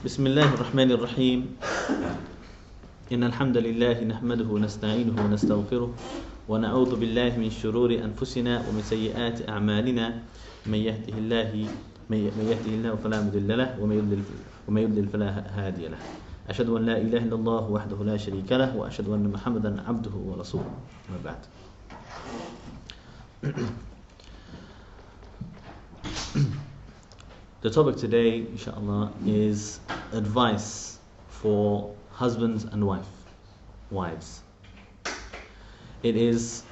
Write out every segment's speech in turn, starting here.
بسم الله الرحمن الرحيم إن الحمد لله نحمده ونستعينه ونستغفره ونعوذ بالله من شرور أنفسنا ومن سيئات أعمالنا من يهده الله فلا مضل له ومن يضلل فلا هادي له أشهد أن لا إله إلا الله وحده لا شريك له وأشهد أن محمدا عبده ورسوله ما بعد. The topic today, inshallah, is advice for husbands and wives. It is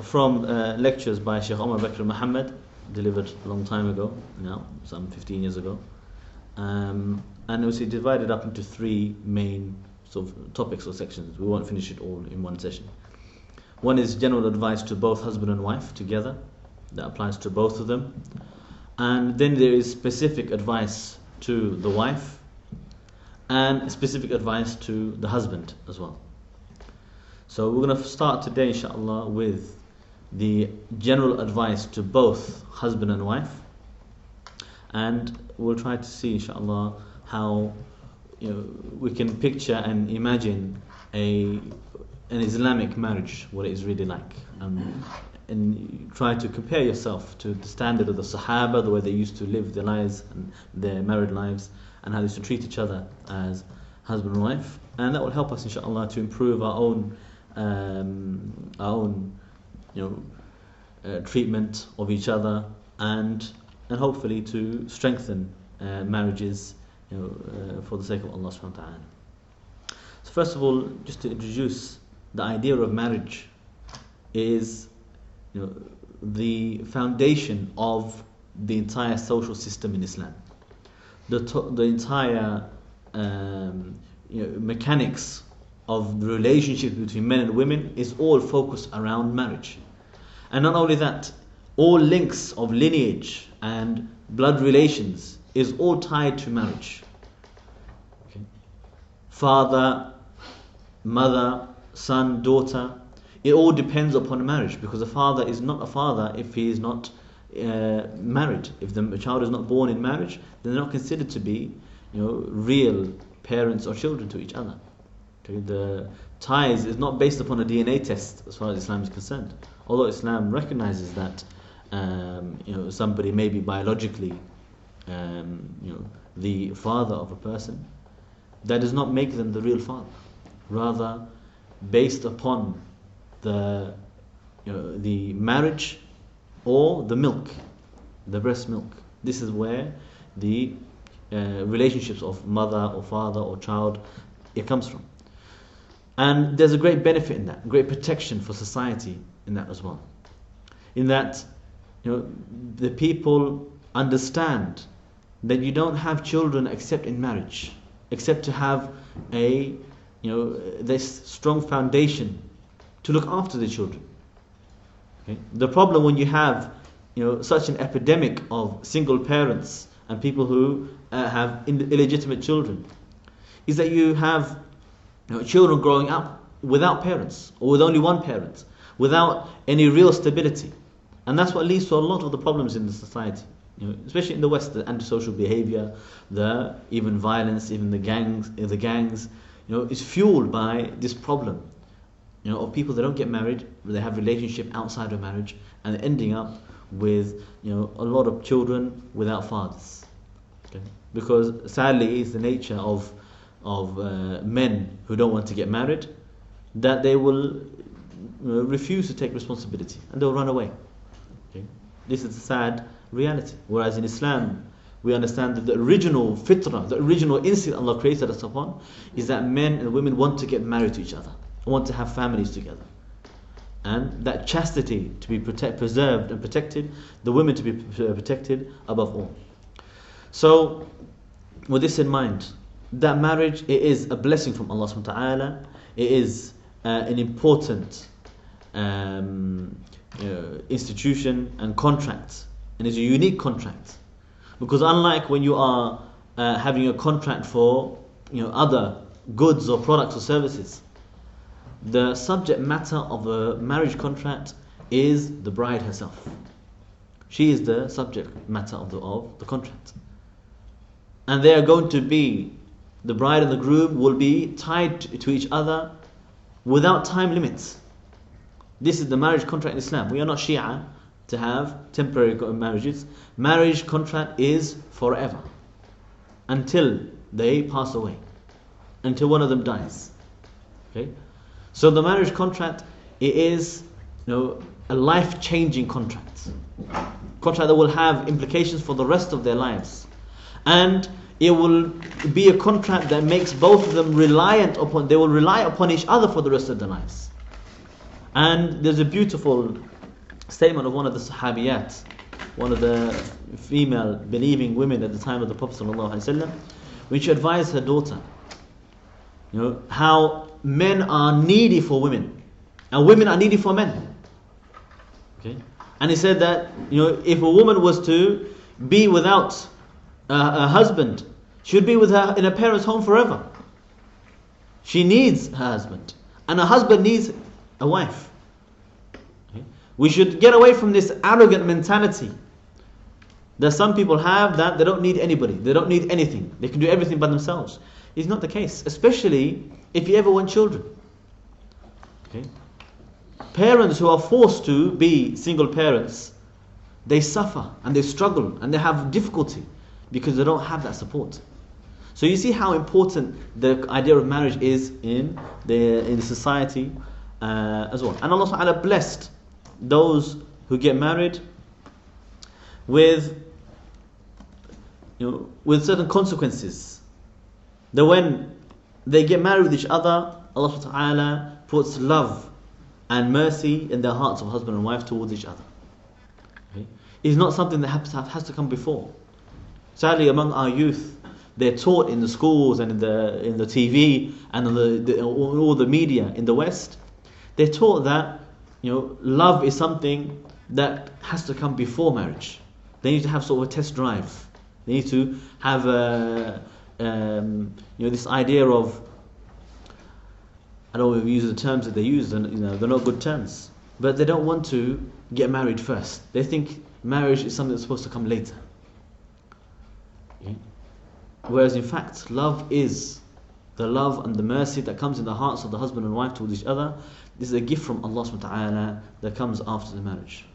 from lectures by Sheikh Omar Bakr Muhammad, delivered a long time ago, now some 15 years ago, and it was divided up into three main sort of topics or sections. We won't finish it all in one session. One is general advice to both husband and wife together, that applies to both of them. And then there is specific advice to the wife and specific advice to the husband as well. So we're going to start today, inshallah, with the general advice to both husband and wife, and we'll try to see, inshallah, how we can picture and imagine an Islamic marriage, what it is really like. And try to compare yourself to the standard of the Sahaba, the way they used to live their lives and their married lives, and how they used to treat each other as husband and wife. And that will help us, inshallah, to improve our own treatment of each other, and hopefully to strengthen marriages, for the sake of Allah subhanahu wa ta'ala. So first of all, just to introduce the idea of marriage is the foundation of the entire social system in Islam. The entire mechanics of the relationship between men and women is all focused around marriage. And not only that, all links of lineage and blood relations is all tied to marriage. Okay. Father, mother, son, daughter, it all depends upon marriage, because a father is not a father if he is not married. If the child is not born in marriage, then they're not considered to be real parents or children to each other. Okay? The ties is not based upon a DNA test as far as Islam is concerned. Although Islam recognizes that somebody may be biologically the father of a person, that does not make them the real father. Rather, based upon the marriage or the milk, the breast milk. This is where the relationships of mother or father or child, it comes from. And there's a great benefit in that, great protection for society in that as well. In that, the people understand that you don't have children except in marriage, except to have this strong foundation to look after the children. Okay? The problem when you have such an epidemic of single parents and people who have illegitimate children is that you have children growing up without parents, or with only one parent, without any real stability. And that's what leads to a lot of the problems in the society, especially in the West, the antisocial behavior, the even violence, even the gangs, is fueled by this problem. Of people that don't get married, they have relationship outside of marriage, and they're ending up with a lot of children without fathers. Okay? Because sadly, it's the nature of men who don't want to get married, that they will refuse to take responsibility and they'll run away. Okay? This is a sad reality. Whereas in Islam, we understand that the original fitrah, the original instinct Allah created us upon, is that men and women want to get married to each other, want to have families together, and that chastity to be preserved and protected, the women to be protected above all. So with this in mind, that marriage, it is a blessing from Allah subhanahu wa ta'ala. It is an important institution and contract, and it's a unique contract, because unlike when you are having a contract for other goods or products or services, the subject matter of a marriage contract is the bride herself. She is the subject matter of the contract. and they are going to be, the bride and the groom will be tied to each other without time limits. This is the marriage contract in Islam. We are not Shia to have temporary marriages. Marriage contract is forever, until they pass away, until one of them dies. Okay? So the marriage contract, it is, a life-changing contract. Contract that will have implications for the rest of their lives. And it will be a contract that makes both of them they will rely upon each other for the rest of their lives. And there's a beautiful statement of one of the Sahabiyat, one of the female believing women at the time of the Prophet ﷺ, when she advised her daughter, how men are needy for women, and women are needy for men. Okay? And he said that, if a woman was to be without a husband, she would be with her in her parents' home forever. She needs her husband, and a husband needs a wife. Okay? We should get away from this arrogant mentality that some people have, that they don't need anybody, they don't need anything, they can do everything by themselves. It's not the case, especially if you ever want children. Okay? Parents who are forced to be single parents, they suffer and they struggle and they have difficulty because they don't have that support. So you see how important the idea of marriage is in the society as well. And Allah subhanahu wa ta'ala blessed those who get married with certain consequences. That when they get married with each other, Allah subhanahu wa ta'ala puts love and mercy in their hearts of husband and wife towards each other. Okay? It's not something that has to come before. Sadly, among our youth, they're taught in the schools and in the TV and in all the media in the West, they're taught that love is something that has to come before marriage. They need to have sort of a test drive. They need to have this idea of, I don't want to use the terms that they use, and they're not good terms, but they don't want to get married first. They think marriage is something that's supposed to come later. Okay? Whereas in fact, love is the love and the mercy that comes in the hearts of the husband and wife towards each other. This is a gift from Allah subhanahu wa ta'ala that comes after the marriage,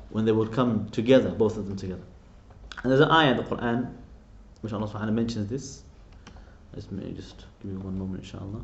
when they will come together, both of them together. And there's an ayah in the Quran which Allah subhanahu wa ta'ala mentions this. Let me just give me one moment, inshallah.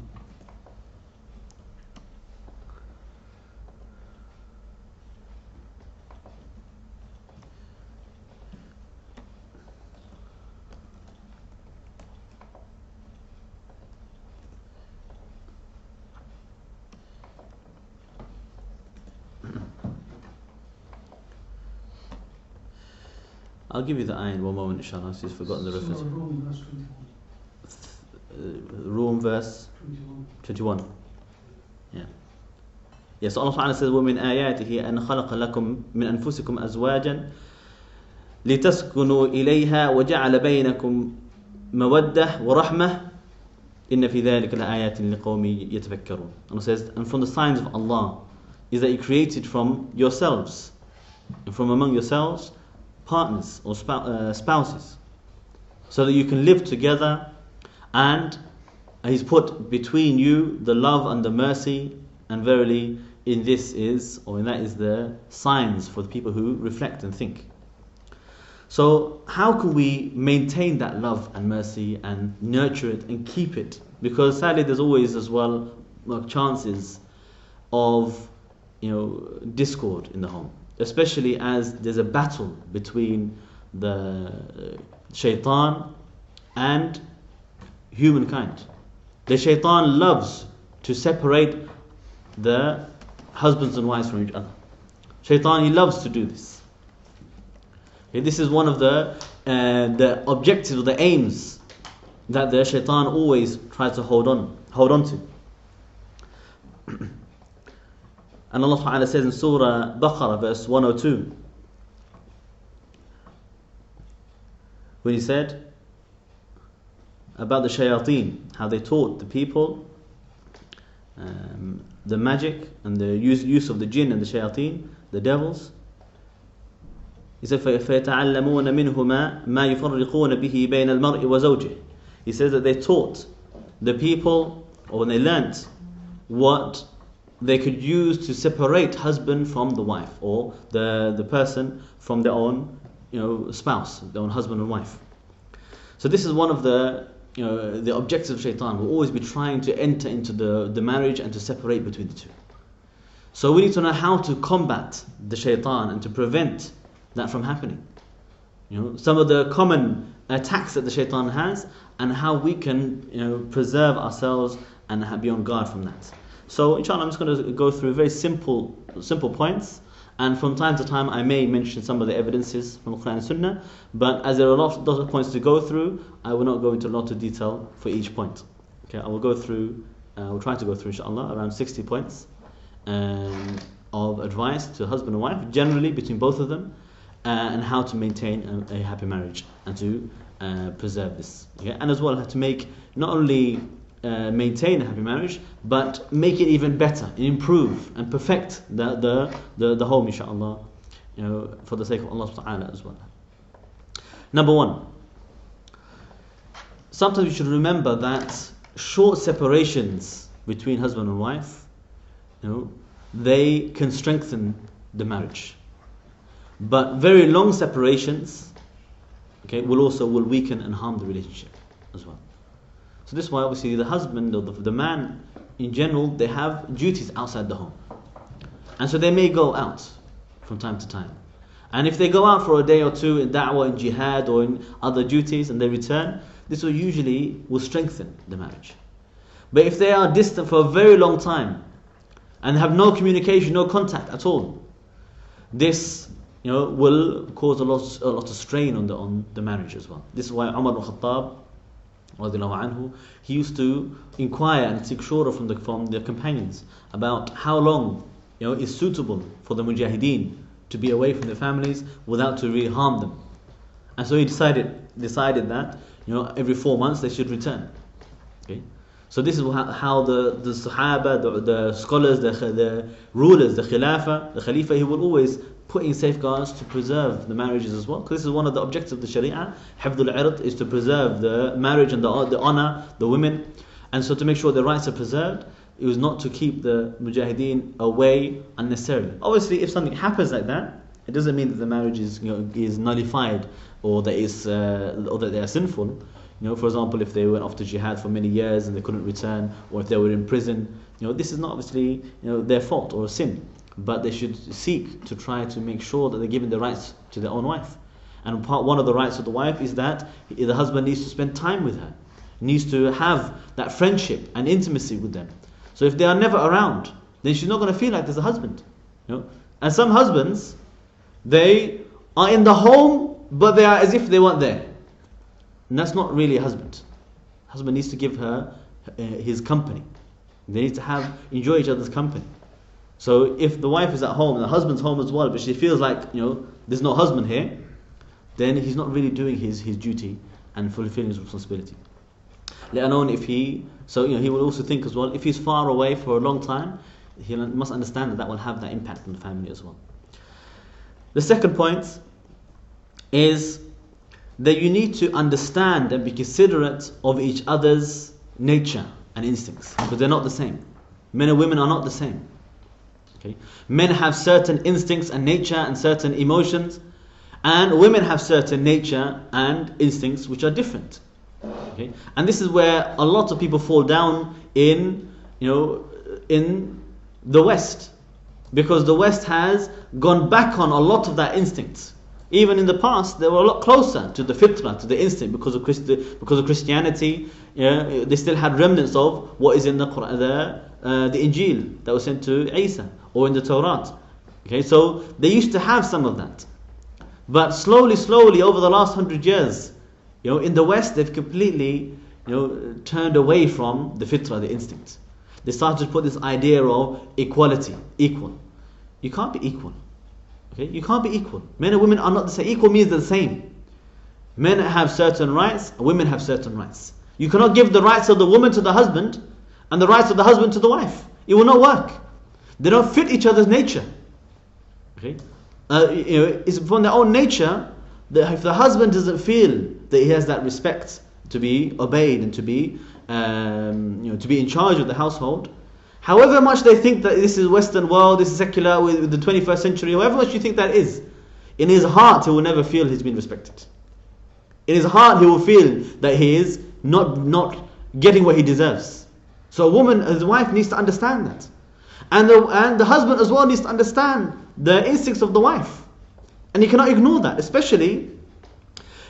I'll give you the ayah in one moment, inshallah. She's forgotten the reference. Rum verse 21. Yeah. Yes, Allah Ta'ala says, وَمِنْ آيَاتِهِ أَنْ خَلَقَ لَكُم مِنْ أَنفُسِكُمْ أَزْوَاجًا لِتَسْكُنُوا إِلَيْهَا وَجَعَلَ بَيْنَكُمْ مَوَدَّةً وَرَحْمَةً إِنَّ فِي ذَلِكَ لَآيَاتٍ لِقَوْمٍ يَتَفَكَّرُونَ. Allah says, and from the signs of Allah is that He created from yourselves, and from among yourselves, partners or spouses, so that you can live together, and He's put between you the love and the mercy, and verily in that is the signs for the people who reflect and think. So how can we maintain that love and mercy and nurture it and keep it? Because sadly there's always as well chances of discord in the home, especially as there's a battle between the shaitan and humankind. The shaitan loves to separate the husbands and wives from each other. Shaitan, he loves to do this. Okay, this is one of the objectives or the aims that the shaitan always tries to hold on to. And Allah Ta'ala says in Surah Baqarah verse 102, when He said about the shayateen, how they taught the people the magic and the use of the jinn and the shayateen, the devils. He said, فَيَتَعَلَّمُونَ مِنْهُمَا مَا يُفَرِّقُونَ بِهِ بَيْنَ الْمَرْءِ وَزَوْجِهِ. He says that they taught the people, or when they learnt, what they could use to separate husband from the wife, or the person from their own spouse, their own husband and wife. So this is one of the the objectives of shaitan will always be trying to enter into the marriage and to separate between the two. So we need to know how to combat the shaitan and to prevent that from happening. Some of the common attacks that the shaitan has, and how we can preserve ourselves and be on guard from that. So inshallah, I'm just going to go through very simple points, and from time to time I may mention some of the evidences from the Quran and Sunnah, but as there are a lot of points to go through, I will not go into a lot of detail for each point. Okay, I will go through, we'll try to go through inshallah around 60 points of advice to husband and wife, generally between both of them, and how to maintain a happy marriage and to preserve this. Okay? And as well, how to make not only maintain a happy marriage, but make it even better, improve and perfect the home, inshallah, for the sake of Allah subhanahu wa ta'ala as well. Number one, sometimes we should remember that short separations between husband and wife, they can strengthen the marriage. But very long separations, will weaken and harm the relationship as well. So this is why obviously the husband or the man in general, they have duties outside the home. And so they may go out from time to time. And if they go out for a day or two in da'wah, in jihad or in other duties and they return, this will strengthen the marriage. But if they are distant for a very long time and have no communication, no contact at all, this will cause a lot of strain on the marriage as well. This is why Umar ibn Khattab, anhu, he used to inquire and seek shura from the companions about how long is suitable for the mujahideen to be away from their families without to really harm them. And so he decided that every 4 months they should return. Okay? So this is how the Sahaba, the scholars, the rulers, the Khalifa, he will always put in safeguards to preserve the marriages as well. Because this is one of the objectives of the Sharia. Hifdul Ird is to preserve the marriage and the honor, the women. And so to make sure their rights are preserved, it was not to keep the mujahideen away unnecessarily. Obviously, if something happens like that, it doesn't mean that the marriage is nullified or that they are sinful. For example, if they went off to jihad for many years and they couldn't return, or if they were in prison, this is not obviously their fault or a sin. But they should seek to try to make sure that they're giving the rights to their own wife. And one of the rights of the wife is that the husband needs to spend time with her, needs to have that friendship and intimacy with them. So if they are never around, then she's not going to feel like there's a husband. And some husbands, they are in the home, but they are as if they weren't there. And that's not really a husband. Husband needs to give her his company. They need to enjoy each other's company. So if the wife is at home and the husband's home as well, but she feels like there's no husband here, then he's not really doing his duty and fulfilling his responsibility. Let alone if he will also think as well, if he's far away for a long time, he must understand that will have that impact on the family as well. The second point is that you need to understand and be considerate of each other's nature and instincts, because they're not the same. Men and women are not the same. Okay? Men have certain instincts and nature and certain emotions, and women have certain nature and instincts which are different. Okay? And this is where a lot of people fall down in the West, because the West has gone back on a lot of that instinct. Even in the past, they were a lot closer to the fitrah, to the instinct, because of Christianity. They still had remnants of what is in the Quran, the Injil that was sent to Isa, or in the Torah. Okay, so they used to have some of that, but slowly, over the last 100 years, in the West, they've completely, turned away from the fitrah, the instinct. They started to put this idea of equality, equal. You can't be equal. Okay? You can't be equal. Men and women are not the same. Equal means the same. Men have certain rights, and women have certain rights. You cannot give the rights of the woman to the husband and the rights of the husband to the wife. It will not work. They don't fit each other's nature. Okay? It's from their own nature that if the husband doesn't feel that he has that respect to be obeyed and to be to be in charge of the household, however much they think that this is Western world, this is secular with the 21st century, however much you think that is, in his heart he will never feel he's been respected. In his heart he will feel that he is not getting what he deserves. So a woman, as a wife, needs to understand that. And the husband as well needs to understand the instincts of the wife. And he cannot ignore that, especially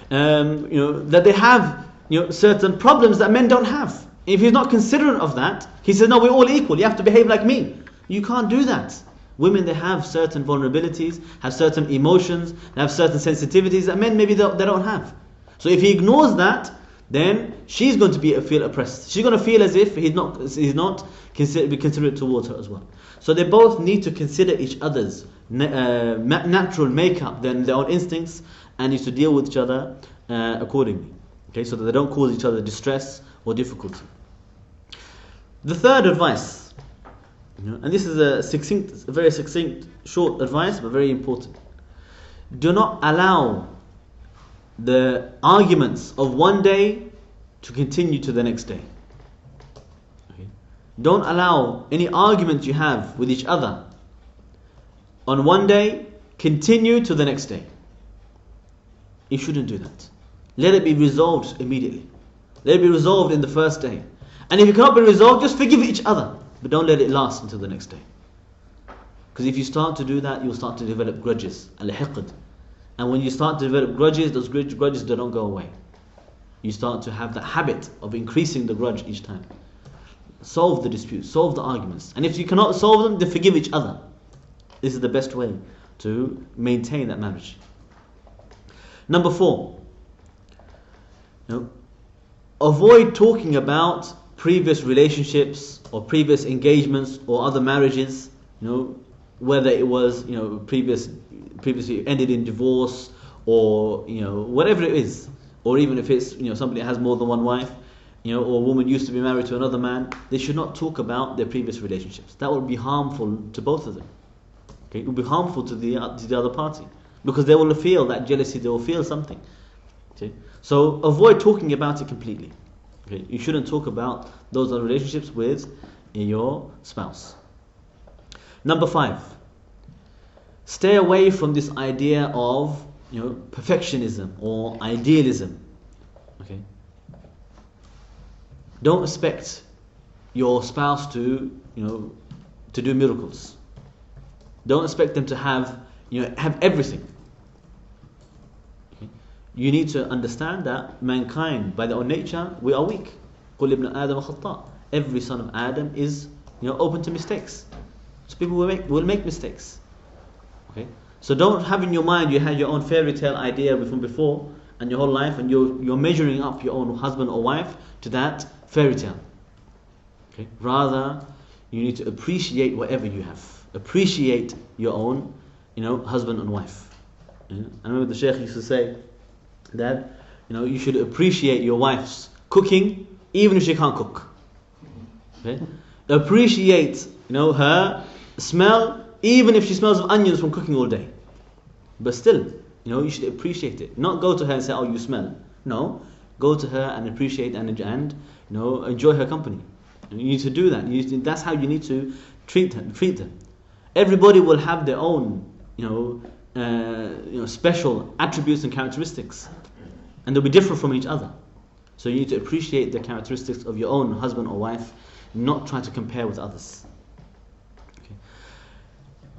that they have certain problems that men don't have. If he's not considerate of that, he says, no, we're all equal, you have to behave like me. You can't do that. Women, they have certain vulnerabilities, have certain emotions, they have certain sensitivities that men maybe they don't have. So if he ignores that, then she's going to feel oppressed. She's going to feel as if he's not considerate towards her as well. So they both need to consider each other's natural makeup, their own instincts, and need to deal with each other accordingly. Okay, so that they don't cause each other distress or difficulty. The third advice, and this is a very succinct, short advice, but very important. Do not allow the arguments of one day to continue to the next day. Okay? Don't allow any arguments you have with each other on one day continue to the next day. You shouldn't do that. Let it be resolved immediately. Let it be resolved in the first day. And if it cannot be resolved, just forgive each other. But don't let it last until the next day. Because if you start to do that, you'll start to develop grudges. Al-hiqd. And when you start to develop grudges, those grudges don't go away. You start to have that habit of increasing the grudge each time. Solve the disputes, solve the arguments. And if you cannot solve them, then forgive each other. This is the best way to maintain that marriage. Number 4. Avoid talking about previous relationships or previous engagements or other marriages, whether it was previously ended in divorce or whatever it is, or even if it's somebody that has more than one wife, or a woman used to be married to another man. They should not talk about their previous relationships. That will be harmful to both of them. Okay, it will be harmful to the other party, because they will feel that jealousy, they will feel something. Okay, so avoid talking about it completely. Okay, you shouldn't talk about those other relationships with your spouse. Number 5. Stay away from this idea of perfectionism or idealism. Okay? Don't expect your spouse to do miracles. Don't expect them to have everything. Okay? You need to understand that mankind, by their own nature, we are weak. قُلْ ابْنَ آدَمَ خَطَّاء. Every son of Adam is open to mistakes. So people will make mistakes. Okay? So don't have in your mind you had your own fairy tale idea from before and your whole life, and you're measuring up your own husband or wife to that fairy tale. Okay? Rather, you need to appreciate whatever you have. Appreciate your own husband and wife. I remember the Shaykh used to say that you should appreciate your wife's cooking even if she can't cook. Okay? Appreciate her smell even if she smells of onions from cooking all day. But still, you should appreciate it. Not go to her and say, oh, you smell. No, go to her and appreciate and enjoy her company. You need to do that. That's how you need to treat them. Everybody will have their own special attributes and characteristics, and they'll be different from each other. So you need to appreciate the characteristics of your own husband or wife, not try to compare with others. Okay.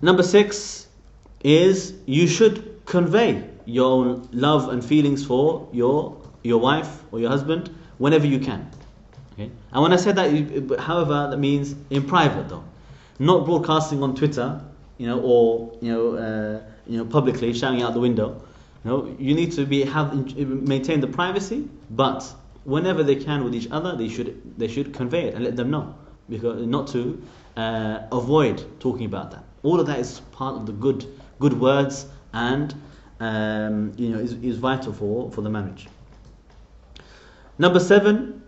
Number 6 is you should convey your own love and feelings for your wife or your husband whenever you can. Okay. And when I said that, however, that means in private though, not broadcasting on Twitter, or publicly shouting out the window. You need to maintain the privacy, but whenever they can with each other, they should convey it and let them know, because not to avoid talking about that. All of that is part of the good words, and is vital for the marriage. Number 7.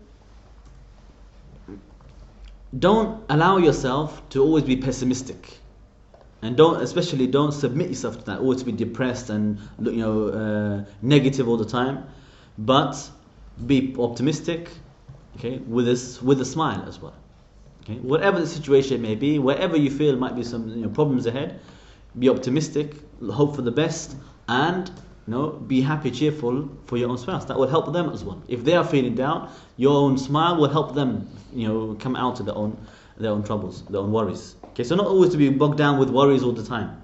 Don't allow yourself to always be pessimistic. And especially don't submit yourself to that, or to be depressed and negative all the time. But be optimistic, okay, with a smile as well. Okay, whatever the situation may be, wherever you feel might be some problems ahead, be optimistic, hope for the best, and be happy, cheerful for your own spouse. That will help them as well. If they are feeling down, your own smile will help them, come out of their own troubles, their own worries. Okay, so not always to be bogged down with worries all the time.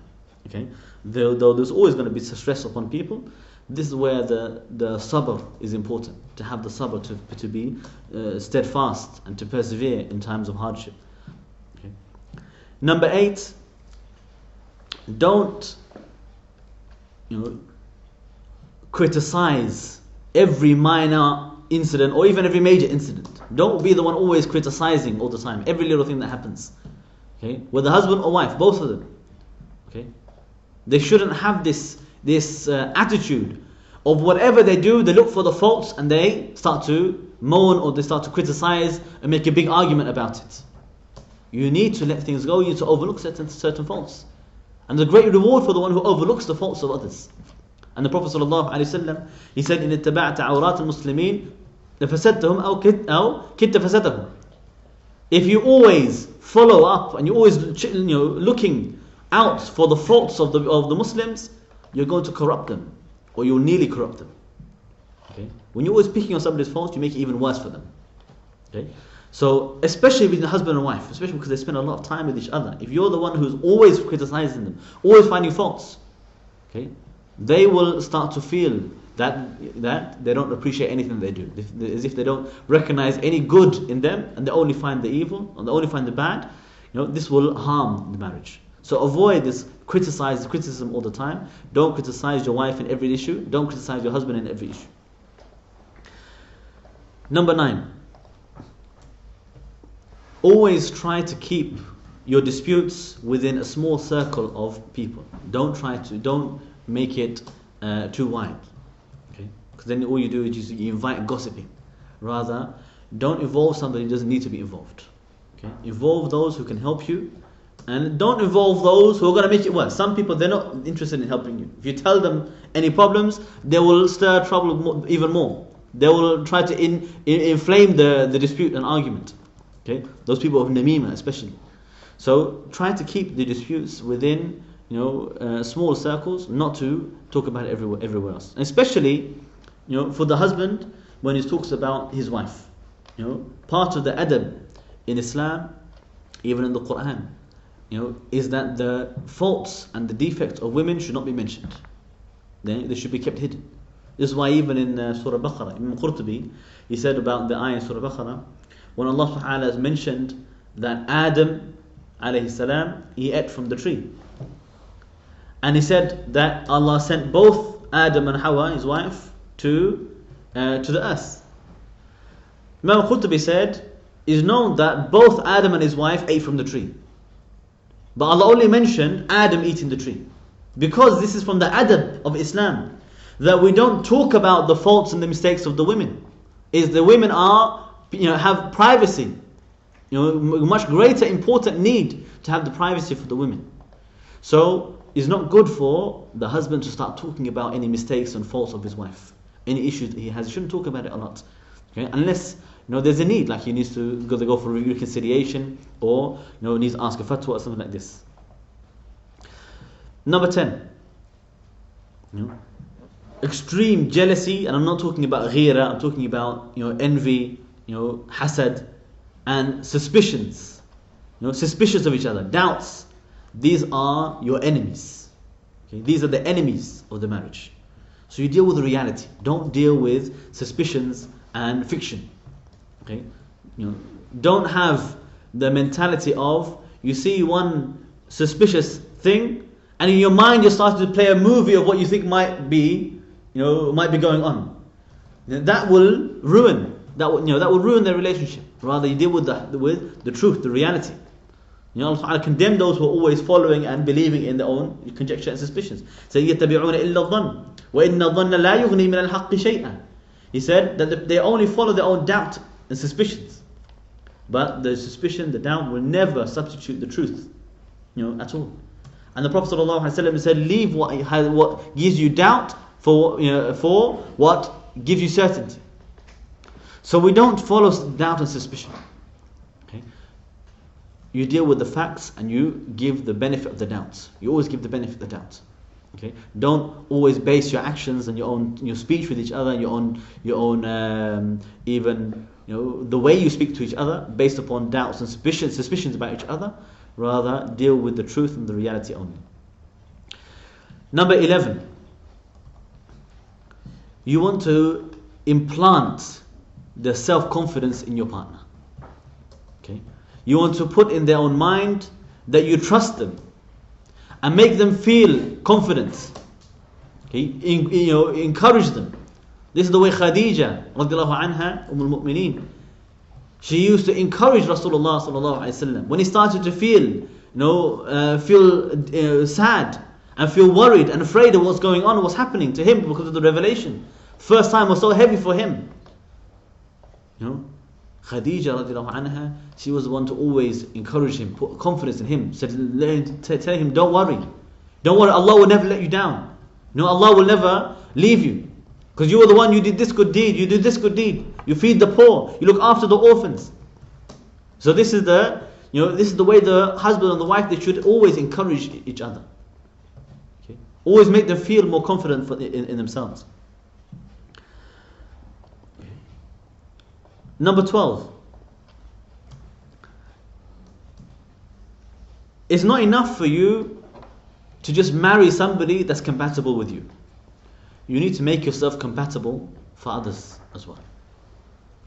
Okay, though there's always going to be stress upon people. This is where the sabr is important. To have the sabr, to be steadfast and to persevere in times of hardship. Okay. Number 8. Don't criticize every minor incident or even every major incident. Don't be the one always criticizing all the time every little thing that happens. Okay, whether husband or wife, both of them. Okay, they shouldn't have this attitude of whatever they do, they look for the faults and they start to moan or they start to criticize and make a big argument about it. You need to let things go. You need to overlook certain faults. And the great reward for the one who overlooks the faults of others. And the Prophet ﷺ, he said, إن اتبعت عورات المسلمين لفسدتهم أو كدت فسدهم. If you always follow up and you're always looking out for the faults of the Muslims, you're going to corrupt them, or you'll nearly corrupt them. Okay? When you're always picking on somebody's faults, you make it even worse for them. Okay? So, especially with the husband and wife, especially because they spend a lot of time with each other, if you're the one who's always criticizing them, always finding faults, okay, they will start to feel that they don't appreciate anything they do, as if they don't recognize any good in them, and they only find the evil, and they only find the bad. This will harm the marriage. So avoid this criticism all the time. Don't criticize your wife in every issue. Don't criticize your husband in every issue. Number 9. Always try to keep your disputes within a small circle of people. Don't make it too wide. Okay? Because then all you do is you invite gossiping. Rather, don't involve somebody who doesn't need to be involved. Okay? Involve those who can help you, and don't involve those who are going to make it worse. Some people, they're not interested in helping you. If you tell them any problems, they will stir trouble even more. They will try to inflame the dispute and argument. Okay, those people of namima especially. So try to keep the disputes within small circles, not to talk about it everywhere else. And especially for the husband when he talks about his wife. Part of the adab in Islam, even in the Quran, is that the faults and the defects of women should not be mentioned. They should be kept hidden. This is why even in Surah Baqarah, Imam Qurtubi, he said about the ayah in Surah Baqarah, when Allah subhanahu wa ta'ala has mentioned that Adam alayhi salam, he ate from the tree. And he said that Allah sent both Adam and Hawa, his wife, to the earth. Imam Qurtubi said, it's known that both Adam and his wife ate from the tree. But Allah only mentioned Adam eating the tree. Because this is from the adab of Islam, that we don't talk about the faults and the mistakes of the women. Is the women have privacy. Much greater important need to have the privacy for the women. So it's not good for the husband to start talking about any mistakes and faults of his wife. Any issues that he has, he shouldn't talk about it a lot. Okay? Unless there's a need, like he needs to go for reconciliation, or needs to ask a fatwa or something like this. Number 10. Extreme jealousy, and I'm not talking about ghira, I'm talking about envy, hasad, and suspicions. Suspicious of each other, doubts. These are your enemies. Okay? These are the enemies of the marriage. So you deal with the reality. Don't deal with suspicions and fiction. Okay? Don't have the mentality of, you see one suspicious thing, and in your mind you're starting to play a movie of what you think might be going on. That will ruin. That will ruin their relationship. Rather, you deal with the truth, the reality. Allah Ta'ala condemned those who are always following and believing in their own conjecture and suspicions. So يَتَّبِعُونَ إِلَّا الظَّنَّ وَإِنَّ الظَّنَّ لَا يُغْنِي مِنَ الْحَقِّ شَيْئًا. He said that they only follow their own doubt and suspicions. But the suspicion, the doubt will never substitute the truth, at all. And the Prophet ﷺ said, leave what gives you doubt for what gives you certainty. So we don't follow doubt and suspicion. Okay? You deal with the facts and you give the benefit of the doubt. You always give the benefit of the doubt. Okay? Don't always base your actions and your speech with each other, your own even the way you speak to each other based upon doubts and suspicions about each other. Rather, deal with the truth and the reality only. Number 11. You want to implant the self-confidence in your partner. Okay? You want to put in their own mind that you trust them and make them feel confident. Okay? Encourage them. This is the way Khadija radiallahu anha, al-Mu'mineen, she used to encourage Rasulullah sallallahu alaihi wasallam when he started to feel sad and feel worried and afraid of what's going on, what's happening to him because of the revelation. First time was so heavy for him. Khadija radiallahu anha, she was the one to always encourage him, put confidence in him, telling him, don't worry, Allah will never let you down. Allah will never leave you. Because you were the one, you did this good deed, you feed the poor, you look after the orphans. So this is the way the husband and the wife, they should always encourage each other. Okay? Always make them feel more confident in themselves. Okay. Number 12. It's not enough for you to just marry somebody that's compatible with you. You need to make yourself compatible for others as well.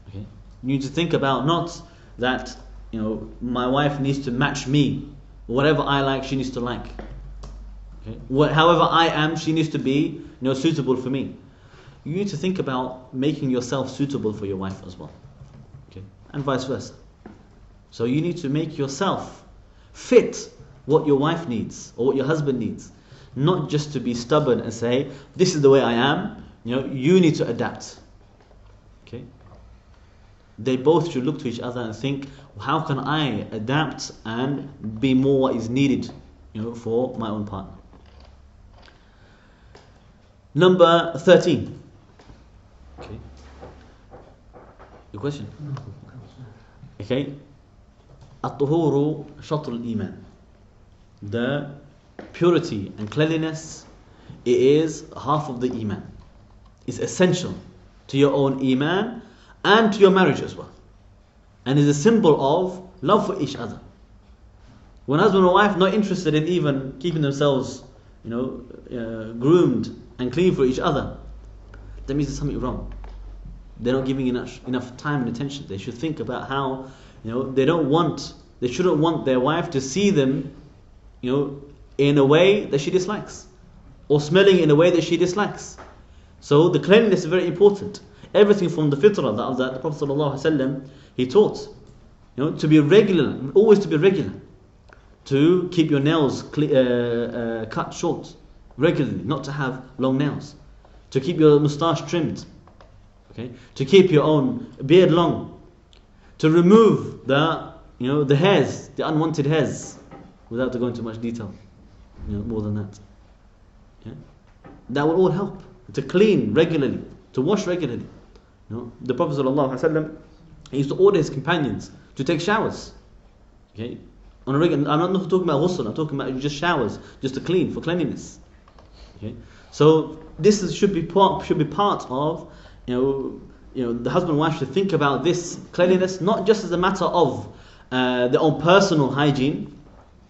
Okay? You need to think about not that my wife needs to match me. Whatever I like, she needs to like. Okay? However I am, she needs to be suitable for me. You need to think about making yourself suitable for your wife as well. Okay? And vice versa. So you need to make yourself fit what your wife needs or what your husband needs. Not just to be stubborn and say, this is the way I am, you need to adapt. Okay? They both should look to each other and think, how can I adapt and be more what is needed for my own partner. Number 13. Okay. Your question? Okay. At-tuhuru shatrul iman. The purity and cleanliness, it is half of the iman. It's essential to your own iman and to your marriage as well, and is a symbol of love for each other. When husband and wife not interested in even keeping themselves groomed and clean for each other, that means there's something wrong. They're not giving enough time and attention. They should think about how they shouldn't want their wife to see them in a way that she dislikes, or smelling in a way that she dislikes. So the cleanliness is very important. Everything from the fitrah that the Prophet ﷺ he taught, to be regular, always to be regular, to keep your nails cut short regularly, not to have long nails, to keep your moustache trimmed, okay, to keep your own beard long, to remove the hairs, the unwanted hairs, without going into much detail. More than that. Yeah? That will all help. To clean regularly, to wash regularly. The Prophet ﷺ, he used to order his companions to take showers. Okay? On a regular, I'm not talking about ghusl, I'm talking about just showers, just to clean, for cleanliness. Okay? So this should be part of the husband and wife should think about this cleanliness not just as a matter of their own personal hygiene.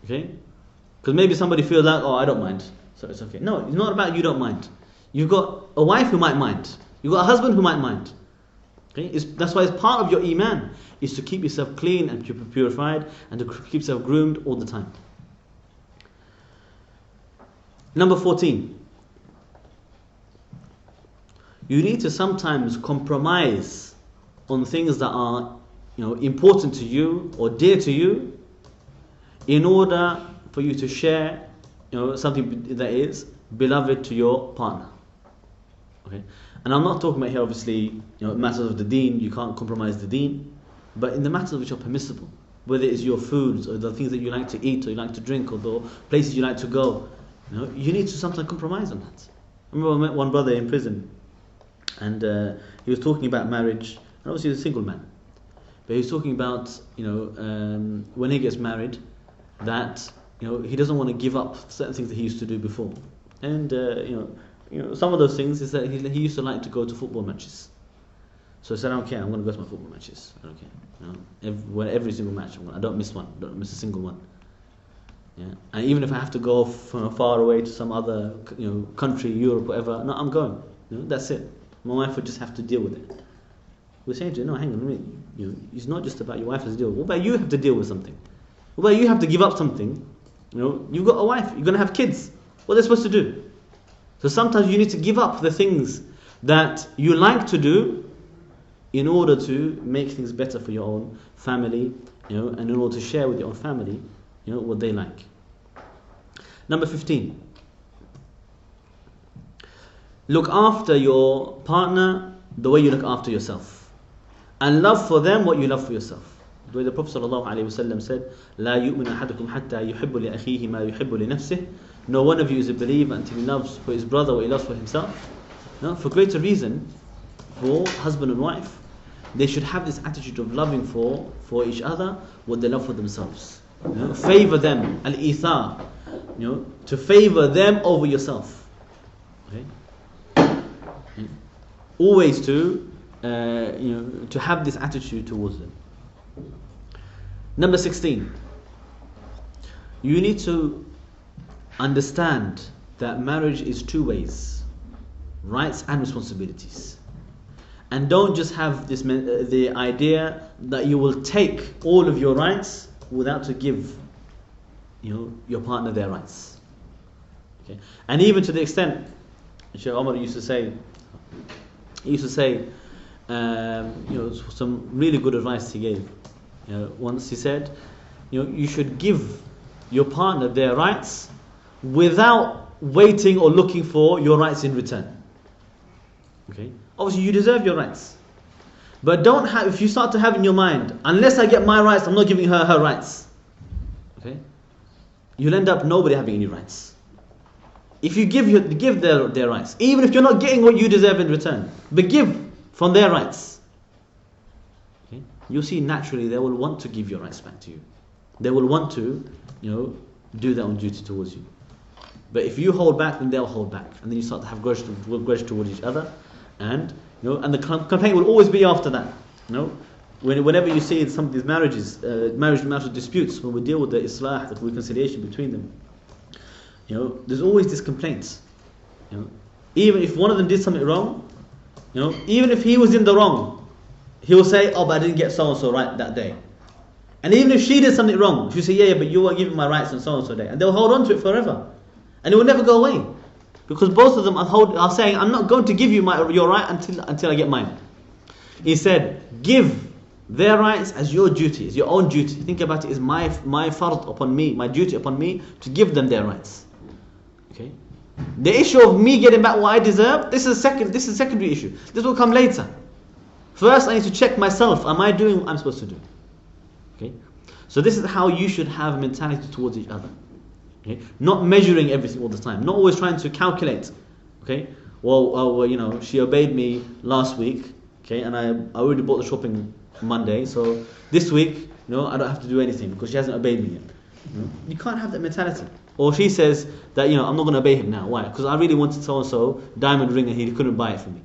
Okay? Because maybe somebody feels like, I don't mind, so it's okay. No, it's not about you don't mind. You've got a wife who might mind. You've got a husband who might mind. Okay? That's why it's part of your iman, is to keep yourself clean and purified, and to keep yourself groomed all the time. Number 14. You need to sometimes compromise on things that are important to you or dear to you, in order for you to share something that is beloved to your partner. Okay? And I'm not talking about here obviously matters of the deen, you can't compromise the deen, but in the matters which are permissible, whether it's your foods or the things that you like to eat or you like to drink or the places you like to go. You need to sometimes compromise on that. I remember I met one brother in prison, and he was talking about marriage, and obviously he's a single man. But he was talking about, when he gets married, that he doesn't want to give up certain things that he used to do before. And some of those things is that he used to like to go to football matches. So he said, I don't care, I'm going to go to my football matches. I don't care. Every single match, I don't miss one. I don't miss a single one. Yeah. And even if I have to go from far away to some other country, Europe, whatever, no, I'm going. That's it. My wife would just have to deal with it. We're saying to you, no, hang on a minute. It's not just about your wife has to deal with. What about you have to deal with something? What about you have to give up something? You've got a wife, you're going to have kids. What are they supposed to do? So sometimes you need to give up the things that you like to do in order to make things better for your own family, and in order to share with your own family, what they like. Number 15. Look after your partner the way you look after yourself. And love for them what you love for yourself. The way the Prophet ﷺ said, لا يؤمن أحدكم حتى يحب لأخيه ما يحب لنفسه. No one of you is a believer until he loves for his brother what he loves for himself. For greater reason, for husband and wife, they should have this attitude of loving for each other what they love for themselves. Favor them, al-ithar, to favor them over yourself. Okay? Always to have this attitude towards them. Number 16. You need to understand that marriage is two ways, rights and responsibilities. And don't just have the idea that you will take all of your rights without to give your partner their rights. Okay? And even to the extent, Shaykh Omar used to say, some really good advice he gave. Once he said, you should give your partner their rights without waiting or looking for your rights in return. Okay? Obviously you deserve your rights. But don't have, if you start to have in your mind, unless I get my rights, I'm not giving her rights. Okay? You'll end up nobody having any rights. If you give their rights, even if you're not getting what you deserve in return, but give from their rights. Okay? You'll see naturally they will want to give your rights back to you. They will want to, do their own duty towards you. But if you hold back, then they'll hold back, and then you start to have grudge towards each other, and and the complaint will always be after that. Whenever you see some of these marital disputes, when we deal with the islah, the reconciliation between them, there's always this complaint. Even if one of them did something wrong, even if he was in the wrong, he will say, "Oh, but I didn't get so and so right that day." And even if she did something wrong, she'll say, "Yeah, but you weren't giving my rights on so and so day," and they'll hold on to it forever. And it will never go away. Because both of them are saying, I'm not going to give you your right until I get mine. He said, give their rights as your duty, as your own duty. Think about it as my fard upon me, my duty upon me to give them their rights. Okay? The issue of me getting back what I deserve, this is a secondary issue. This will come later. First I need to check myself, am I doing what I'm supposed to do? Okay? So this is how you should have a mentality towards each other. Okay? Not measuring everything all the time. Not always trying to calculate. Okay? Well, she obeyed me last week. Okay, and I already bought the shopping Monday, so this week, I don't have to do anything because she hasn't obeyed me yet. You can't have that mentality. Or she says that, I'm not going to obey him now. Why? Because I really wanted so and so diamond ring and he couldn't buy it for me.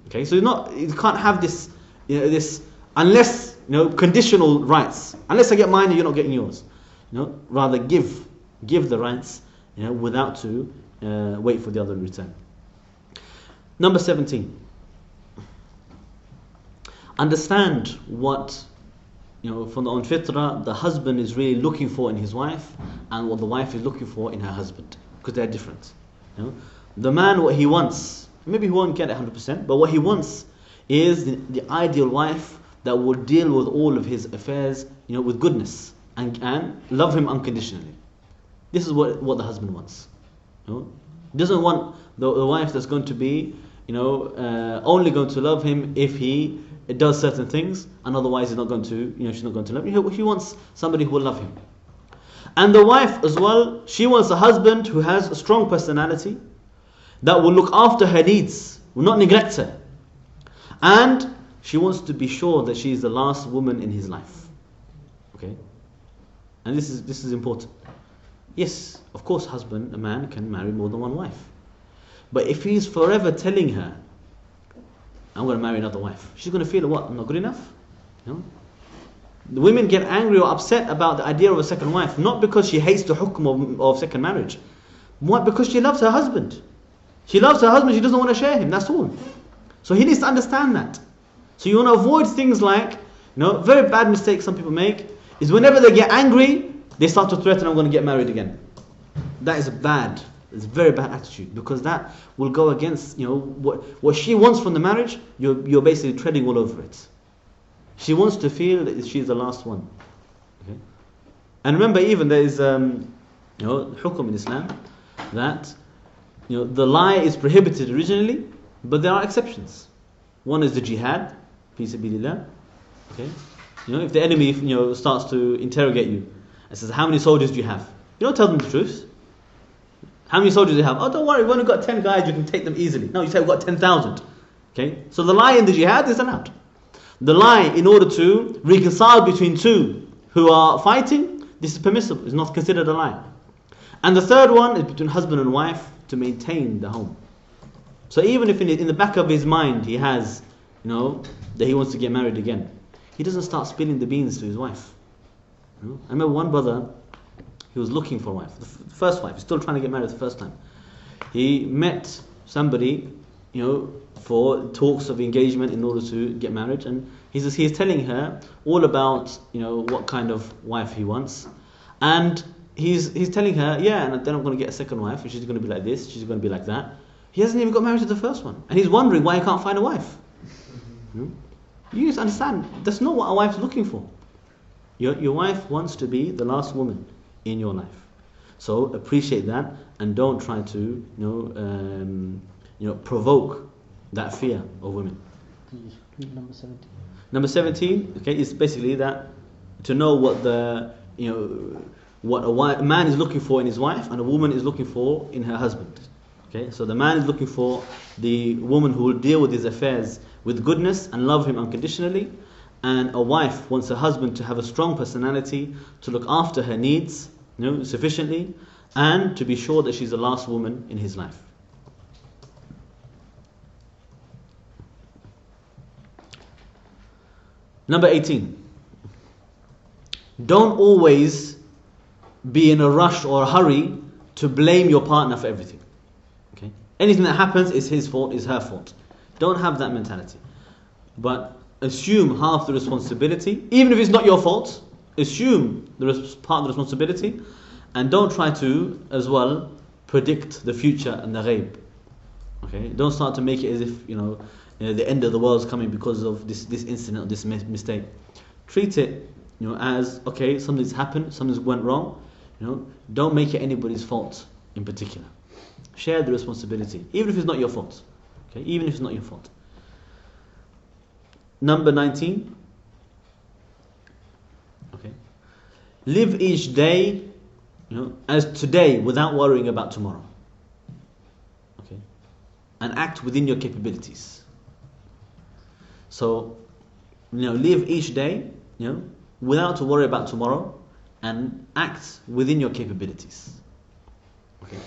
Okay, so you can't have this, this unless conditional rights. Unless I get mine, you're not getting yours. Rather give the rights, without to wait for the other in return. Number 17. Understand what, from the own fitrah, the husband is really looking for in his wife, and what the wife is looking for in her husband, because they're different. The man, what he wants, maybe he won't get it 100%, but what he wants is the ideal wife that will deal with all of his affairs, with goodness and love him unconditionally. This is what the husband wants. He doesn't want the wife that's going to be, only going to love him if he it does certain things, and otherwise he's not going to, she's not going to love him. He wants somebody who will love him. And the wife as well, she wants a husband who has a strong personality, that will look after her needs, will not neglect her. And she wants to be sure that she is the last woman in his life. Okay? And this is important. Yes, of course, a man can marry more than one wife. But if he's forever telling her, I'm going to marry another wife, she's going to feel, what, I'm not good enough? The women get angry or upset about the idea of a second wife, not because she hates the hukm of second marriage. What? Because she loves her husband. She loves her husband, she doesn't want to share him, that's all. So he needs to understand that. So you want to avoid things like, very bad mistakes some people make, is whenever they get angry, they start to threaten, I'm going to get married again. That is bad. It's a very bad attitude, because that will go against, what she wants from the marriage. You're basically treading all over it. She wants to feel that she's the last one. Okay? And remember, even there is hukum in Islam that the lie is prohibited originally, but there are exceptions. One is the jihad, fi sabilillah. Okay? If the enemy starts to interrogate you and says, how many soldiers do you have? You don't tell them the truth. How many soldiers do you have? Oh, don't worry, we've only got 10 guys, you can take them easily. No, you say we've got 10,000. Okay? So the lie in the jihad is allowed. The lie in order to reconcile between two who are fighting, this is permissible. It's not considered a lie. And the third one is between husband and wife, to maintain the home. So even if in the back of his mind he has, that he wants to get married again, he doesn't start spilling the beans to his wife. I remember one brother, he was looking for a wife, the first wife, he's still trying to get married the first time. He met somebody, for talks of engagement in order to get married, and he's telling her all about, what kind of wife he wants, and he's telling her, and then I'm going to get a second wife, and she's going to be like this, she's going to be like that. He hasn't even got married to the first one, and he's wondering why he can't find a wife. You need to understand, that's not what a wife's looking for. Your wife wants to be the last woman in your life. So appreciate that, and don't try to provoke that fear of women. Number 17. Number 17, okay, is basically that to know what what a man is looking for in his wife and a woman is looking for in her husband. Okay, so the man is looking for the woman who will deal with his affairs with goodness and love him unconditionally, and a wife wants her husband to have a strong personality, to look after her needs sufficiently, and to be sure that she's the last woman in his life. Number 18. Don't always be in a rush or a hurry to blame your partner for everything. Okay? Anything that happens is his fault, is her fault. Don't have that mentality. But assume half the responsibility, even if it's not your fault. Assume part of the responsibility, and don't try to, as well, predict the future and the ghaib. Okay? Don't start to make it as if the end of the world is coming because of this incident or this mistake. Treat it, as okay, something's happened, something's went wrong. Don't make it anybody's fault in particular. Share the responsibility, even if it's not your fault. Okay, even if it's not your fault. Number 19. Okay, live each day, as today, without worrying about tomorrow. Okay, and act within your capabilities. So, live each day, without to worry about tomorrow, and act within your capabilities. Okay,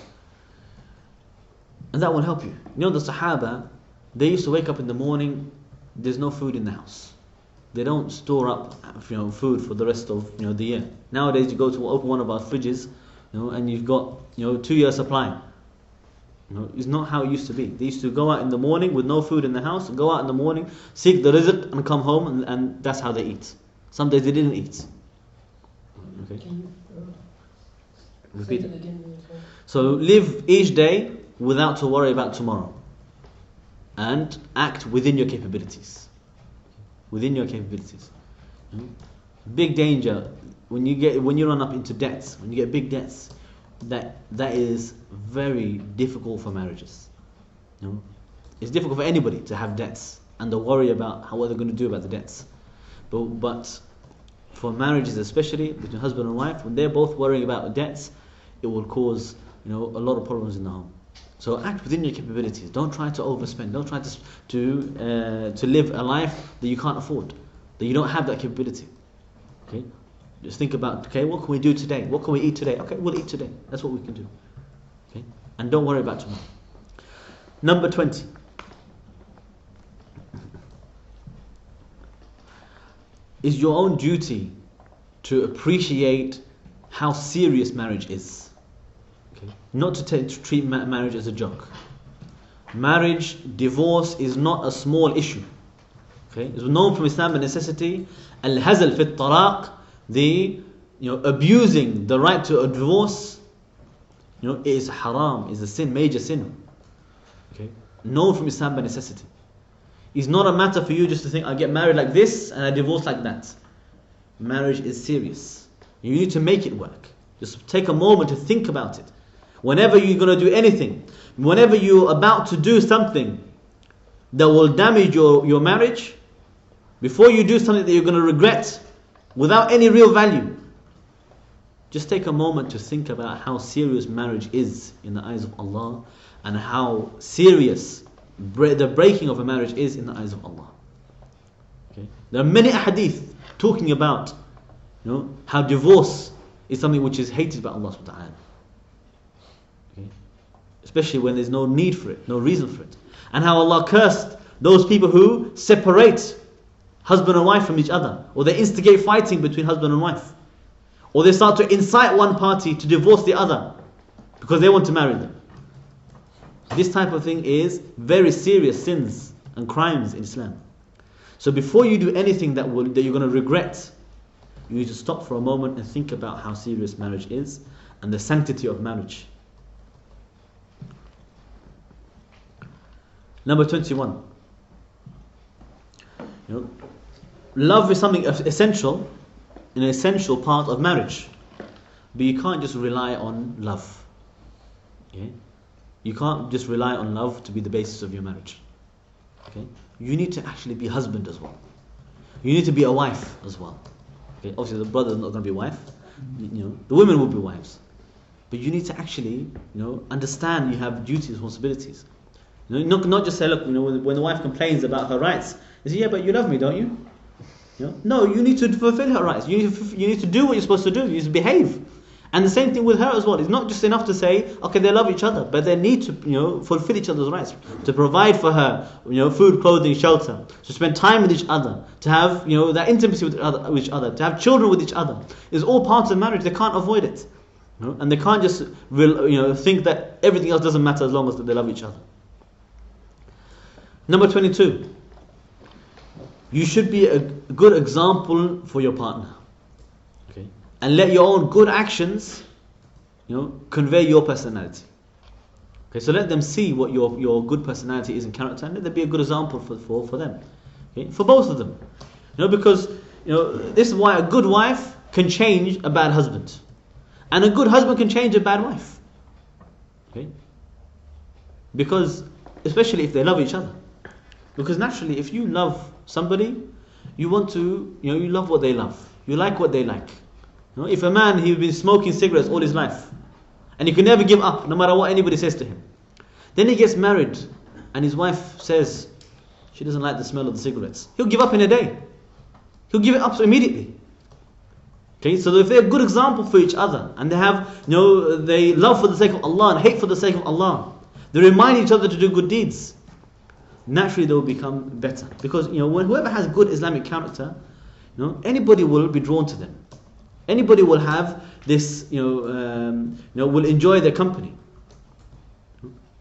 and that will help you. The Sahaba, they used to wake up in the morning. There's no food in the house. They don't store up, food for the rest of the year. Nowadays, you go to open one of our fridges, and you've got 2 years supply. It's not how it used to be. They used to go out in the morning with no food in the house, go out in the morning, seek the rizq, and come home, and that's how they eat. Some days they didn't eat. Okay. Can you repeat it it? again? So live each day without to worry about tomorrow, and act within your capabilities. Within your capabilities. Big danger when you run up into debts, when you get big debts. That is very difficult for marriages. It's difficult for anybody to have debts and they'll worry about what they're going to do about the debts. But for marriages, especially between husband and wife, when they're both worrying about debts, it will cause a lot of problems in the home. So act within your capabilities. Don't try to overspend. Don't try to live a life that you can't afford, that you don't have that capability. Okay, just think about, okay, what can we do today? What can we eat today? Okay, we'll eat today. That's what we can do. Okay, and don't worry about tomorrow. Number 20. Is your own duty to appreciate how serious marriage is. Okay? Not to treat marriage as a joke. Marriage, divorce is not a small issue. Okay? It's known from Islam by necessity. Al-hazal fi talaq, the abusing the right to a divorce, is haram, is a sin, major sin. Okay? Known from Islam by necessity. It's not a matter for you just to think, I get married like this and I divorce like that. Marriage is serious. You need to make it work. Just take a moment to think about it. Whenever you're going to do anything, whenever you're about to do something that will damage your marriage, before you do something that you're going to regret without any real value, just take a moment to think about how serious marriage is in the eyes of Allah, and how serious the breaking of a marriage is in the eyes of Allah. Okay? There are many ahadith talking about how divorce is something which is hated by Allah subhanahu wa ta'ala. Okay? Especially when there's no need for it, no reason for it. And how Allah cursed those people who separate husband and wife from each other, or they instigate fighting between husband and wife, or they start to incite one party to divorce the other because they want to marry them. This type of thing is very serious sins and crimes in Islam. So before you do anything that you're going to regret, you need to stop for a moment and think about how serious marriage is and the sanctity of marriage. Number 21. Love is something essential, an essential part of marriage. But you can't just rely on love. Okay? You can't just rely on love to be the basis of your marriage. Okay? You need to actually be husband as well. You need to be a wife as well. Okay? Obviously the brother is not going to be a wife. The women will be wives. But you need to actually, understand you have duties, responsibilities. Not just say, look, when the wife complains about her rights, you say, yeah, but you love me, don't you? No, you need to fulfill her rights. You need to do what you're supposed to do. You need to behave. And the same thing with her as well. It's not just enough to say, okay, they love each other, but they need to, fulfill each other's rights, to provide for her, food, clothing, shelter, to spend time with each other, to have, that intimacy with each other, to have children with each other. It's all parts of marriage. They can't avoid it, and they can't just, think that everything else doesn't matter as long as they love each other. Number 22. You should be a good example for your partner. Okay? And let your own good actions, convey your personality. Okay, so let them see what your good personality is and character, and let there be a good example for them. Okay? For both of them. Because this is why a good wife can change a bad husband. And a good husband can change a bad wife. Okay? Because, especially if they love each other. Because naturally, if you love somebody, you want to, you love what they love. You like what they like. If a man, he's been smoking cigarettes all his life, and he can never give up, no matter what anybody says to him. Then he gets married, and his wife says she doesn't like the smell of the cigarettes. He'll give up in a day. He'll give it up immediately. Okay, so if they're a good example for each other, and they have, they love for the sake of Allah and hate for the sake of Allah, they remind each other to do good deeds, naturally they will become better. Because when whoever has good Islamic character, anybody will be drawn to them. Anybody will have this, will enjoy their company.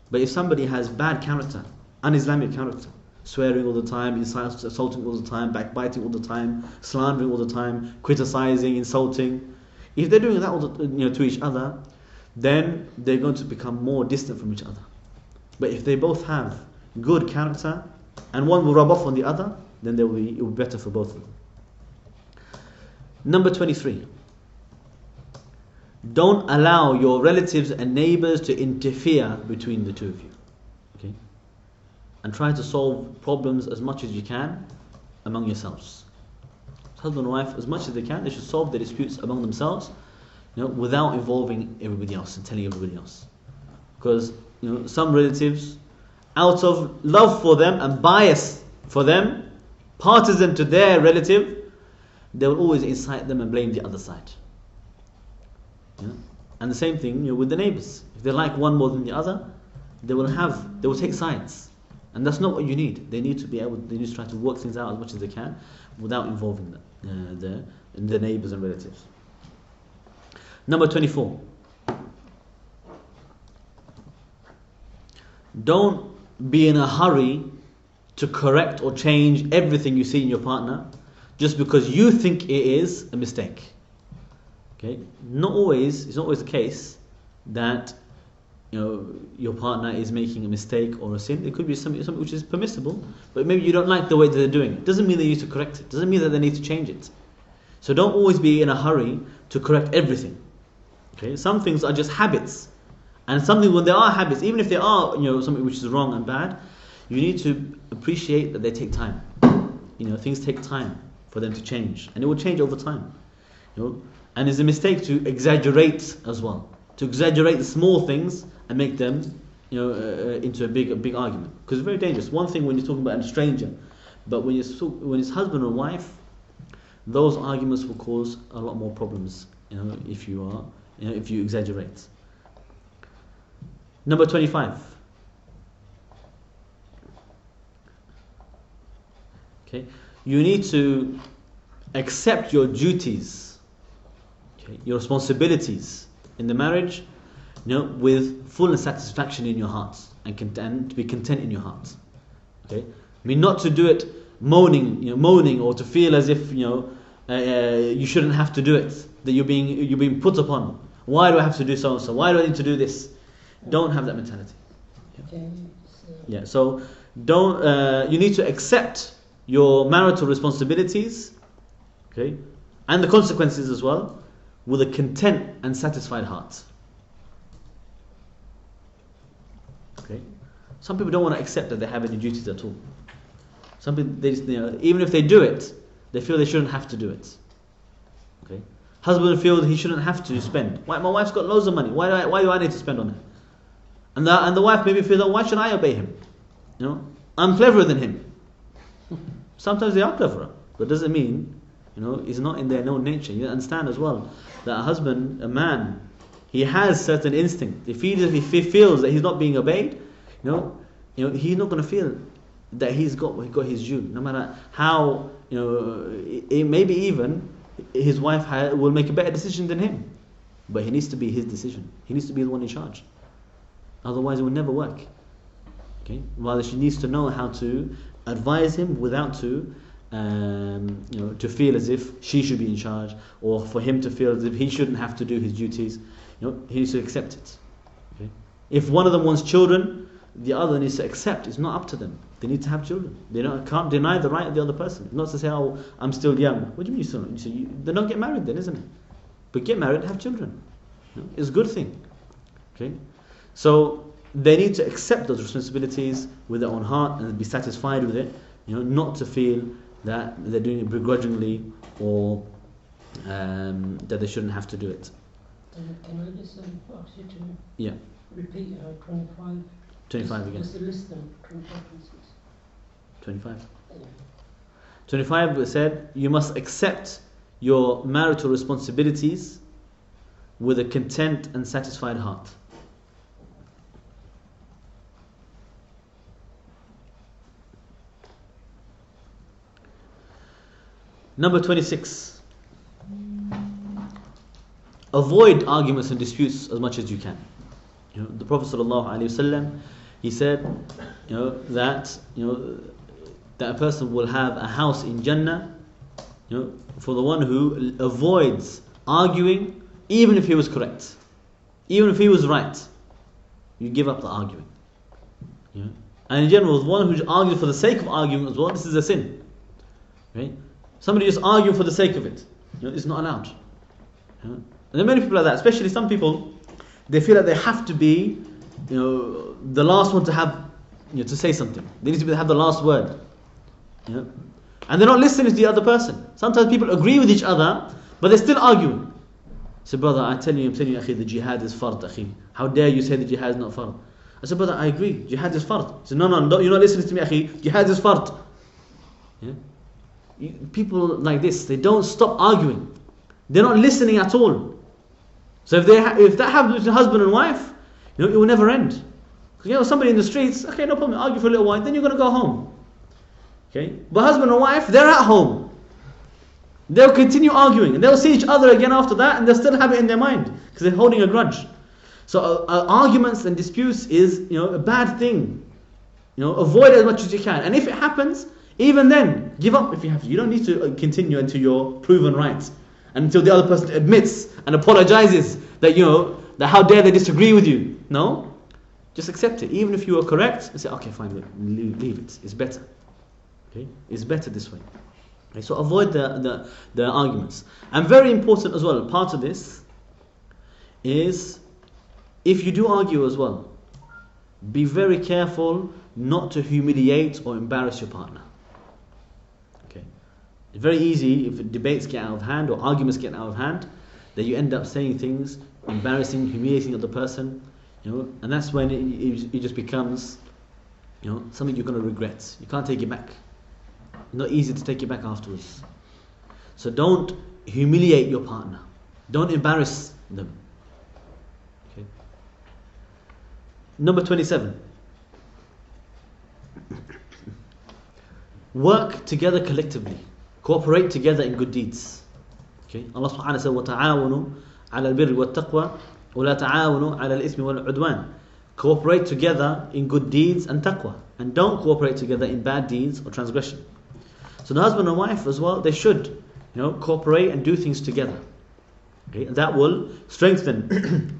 But if somebody has bad character, un-Islamic character, swearing all the time, insulting all the time, backbiting all the time, slandering all the time, criticizing, insulting, if they're doing that all to each other, then they're going to become more distant from each other. But if they both have good character, and one will rub off on the other, then it will be better for both of them. Number 23. Don't allow your relatives and neighbors to interfere between the two of you. Okay? and try to solve problems as much as you can among yourselves. Husband and wife, as much as they can, they should solve their disputes among themselves, without involving everybody else and telling everybody else. Because some relatives, out of love for them and bias for them, partisan to their relative, they will always incite them and blame the other side. And the same thing with the neighbors. If they like one more than the other, they will take sides. And that's not what you need. They need to try to work things out as much as they can without involving the neighbors and relatives. Number 24. Don't be in a hurry to correct or change everything you see in your partner just because you think it is a mistake. Okay? It's not always the case that your partner is making a mistake or a sin. It could be something which is permissible, but maybe you don't like the way that they're doing it. Doesn't mean they need to correct it. Doesn't mean that they need to change it. So don't always be in a hurry to correct everything. Okay? Some things are just habits. And something, when there are habits, even if they are something which is wrong and bad, you need to appreciate that they take time. Things take time for them to change, and it will change over time. And it's a mistake to exaggerate as well, to exaggerate the small things and make them into a big argument, because it's very dangerous. One thing when you're talking about a stranger, but when it's husband and wife, those arguments will cause a lot more problems. If you exaggerate. Number 25. Okay, you need to accept your duties, your responsibilities in the marriage, with full satisfaction in your heart and to be content in your heart. Okay, I mean, not to do it moaning, or to feel as if you shouldn't have to do it, that you're being put upon. Why do I have to do so and so? Why do I need to do this? Don't have that mentality. Yeah. So don't. You need to accept your marital responsibilities, okay, and the consequences as well, with a content and satisfied heart. Okay. Some people don't want to accept that they have any duties at all. Some people, even if they do it, they feel they shouldn't have to do it. Okay. Husband feels he shouldn't have to spend. Why? My wife's got loads of money. Why do I need to spend on her? And the wife maybe feels, why should I obey him? I'm cleverer than him. Sometimes they are cleverer, but doesn't mean, it's not in their known nature. You understand as well that a man, he has certain instinct. If he feels that he's not being obeyed, he's not going to feel that he got his due, no matter how maybe even his wife will make a better decision than him, but it needs to be his decision. He needs to be the one in charge. Otherwise, it will never work. Okay. Rather, she needs to know how to advise him without to feel as if she should be in charge, or for him to feel as if he shouldn't have to do his duties. He needs to accept it. Okay. If one of them wants children, the other needs to accept. It's not up to them. They need to have children. They can't deny the right of the other person. Not to say, I'm still young. What do you mean you're still young? Then don't get married then, isn't it? But get married and have children. It's a good thing. Okay. So they need to accept those responsibilities with their own heart and be satisfied with it. Not to feel that they're doing it begrudgingly, or that they shouldn't have to do it. Can I just ask you to repeat 25? 25 again. Just list them. 25 pieces. 25. Yeah. 25 said, you must accept your marital responsibilities with a content and satisfied heart. Number 26. Avoid arguments and disputes as much as you can. The Prophet ﷺ, he said, that a person will have a house in Jannah, for the one who avoids arguing, even if he was correct, even if he was right. You give up the arguing. And in general, the one who argues for the sake of arguing as well, this is a sin. Right? Somebody just arguing for the sake of it, it's not allowed. And there are many people like that, especially some people. They feel that they have to be, the last one to have to say something. They need to have the last word. And they're not listening to the other person. Sometimes people agree with each other, but they're still arguing. So brother, I'm telling you, akhi, the jihad is fard, akhi. How dare you say the jihad is not fard? I said, brother, I agree, jihad is fard. He said, no, you're not listening to me, akhi, jihad is fard. People like this, they don't stop arguing. They're not listening at all. So if that happens between husband and wife, it will never end. Because somebody in the streets, okay, no problem, argue for a little while, then you're going to go home. Okay, but husband and wife, they're at home. They'll continue arguing, and they'll see each other again after that, and they'll still have it in their mind because they're holding a grudge. So arguments and disputes is a bad thing. Avoid it as much as you can, and if it happens, even then, give up if you have to. You don't need to continue until you're proven right, and until the other person admits and apologizes that that how dare they disagree with you. No, just accept it, even if you are correct, and say, okay, fine, leave it. It's better. Okay, it's better this way. Okay, so avoid the arguments. And very important as well, part of this is, if you do argue as well, be very careful not to humiliate or embarrass your partner. Okay, it's very easy if debates get out of hand or arguments get out of hand, that you end up saying things embarrassing, humiliating the other person, and that's when it just becomes something you're going to regret. You can't take it back. Not easy to take it back afterwards. So don't humiliate your partner. Don't embarrass them. Okay. Number 27. Work together collectively. Cooperate together in good deeds. Okay. Allah subhanahu wa ta'ala said, وَتَعَاوَنُوا عَلَى الْبِرِّ وَالتَّقْوَى وَلَا تَعَاوَنُوا عَلَى الْإِثْمِ وَالْعُدْوَانِ. Cooperate together in good deeds and taqwa. And don't cooperate together in bad deeds or transgression. So the husband and wife as well, they should, cooperate and do things together. Okay, and that will strengthen,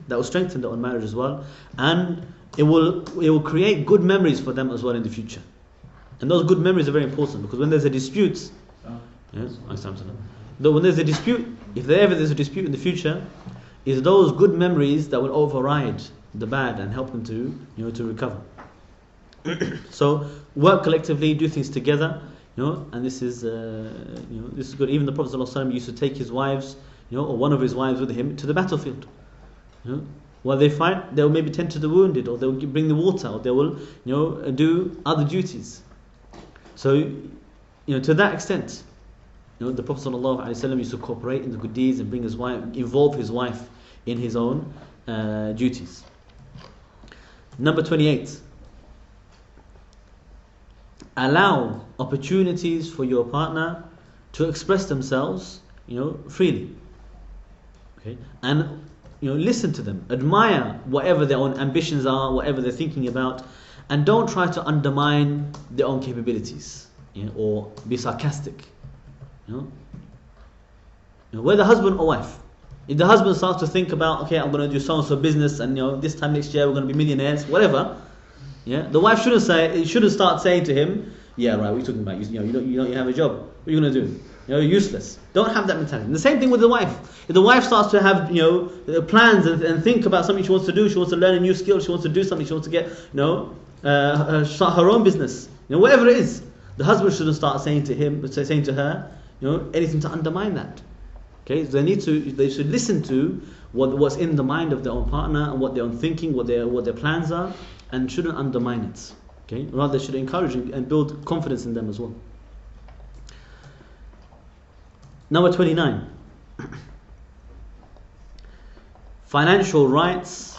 their own marriage as well, and it will create good memories for them as well in the future. And those good memories are very important, because when there's a dispute, when there's a dispute, if there's a dispute in the future, it's those good memories that will override the bad and help them to recover. So work collectively, do things together. And this is good. Even the Prophet ﷺ used to take his wives, or one of his wives with him to the battlefield. While they fight, they will maybe tend to the wounded, or they will bring the water, or they will, do other duties. So, to that extent, the Prophet ﷺ used to cooperate in the good deeds and involve his wife in his own duties. Number 28. Allow opportunities for your partner to express themselves, freely. Okay, and listen to them, admire whatever their own ambitions are, whatever they're thinking about, and don't try to undermine their own capabilities, or be sarcastic. Whether husband or wife, if the husband starts to think about, okay, I'm going to do so and so business, and this time next year we're going to be millionaires, whatever. The wife shouldn't start saying to him, yeah, right, what are you talking about? You have a job. What are you going to do? You're useless. Don't have that mentality. And the same thing with the wife. If the wife starts to have plans and think about something she wants to do, she wants to learn a new skill, she wants to do something, she wants to get start her own business, whatever it is, the husband shouldn't start saying to her, anything to undermine that. Okay, so they should listen to what's in the mind of their own partner and what their own thinking, what their plans are, and shouldn't undermine it. Okay, rather they should encourage and build confidence in them as well. Number 29. Financial rights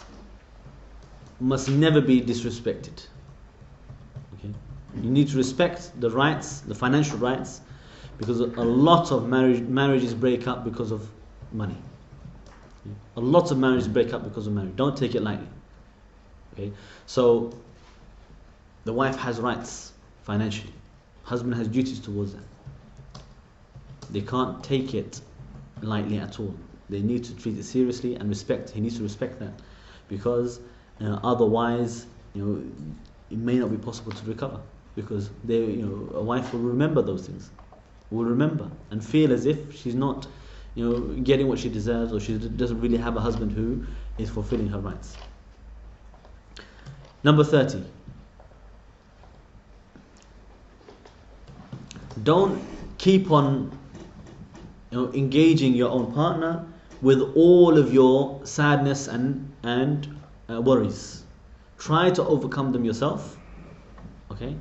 must never be disrespected. Okay, you need to respect the rights, the financial rights, because a lot of marriages break up because of money. A lot of marriages break up because of money. Don't take it lightly. Okay, so the wife has rights financially. Husband has duties towards them. They can't take it lightly at all. They need to treat it seriously and respect. He needs to respect that, because otherwise, it may not be possible to recover. Because a wife will remember those things, will remember and feel as if she's not, getting what she deserves, or she doesn't really have a husband who is fulfilling her rights. Number 30. don't keep on engaging your own partner with all of your sadness and worries. Try to overcome them yourself. Okay?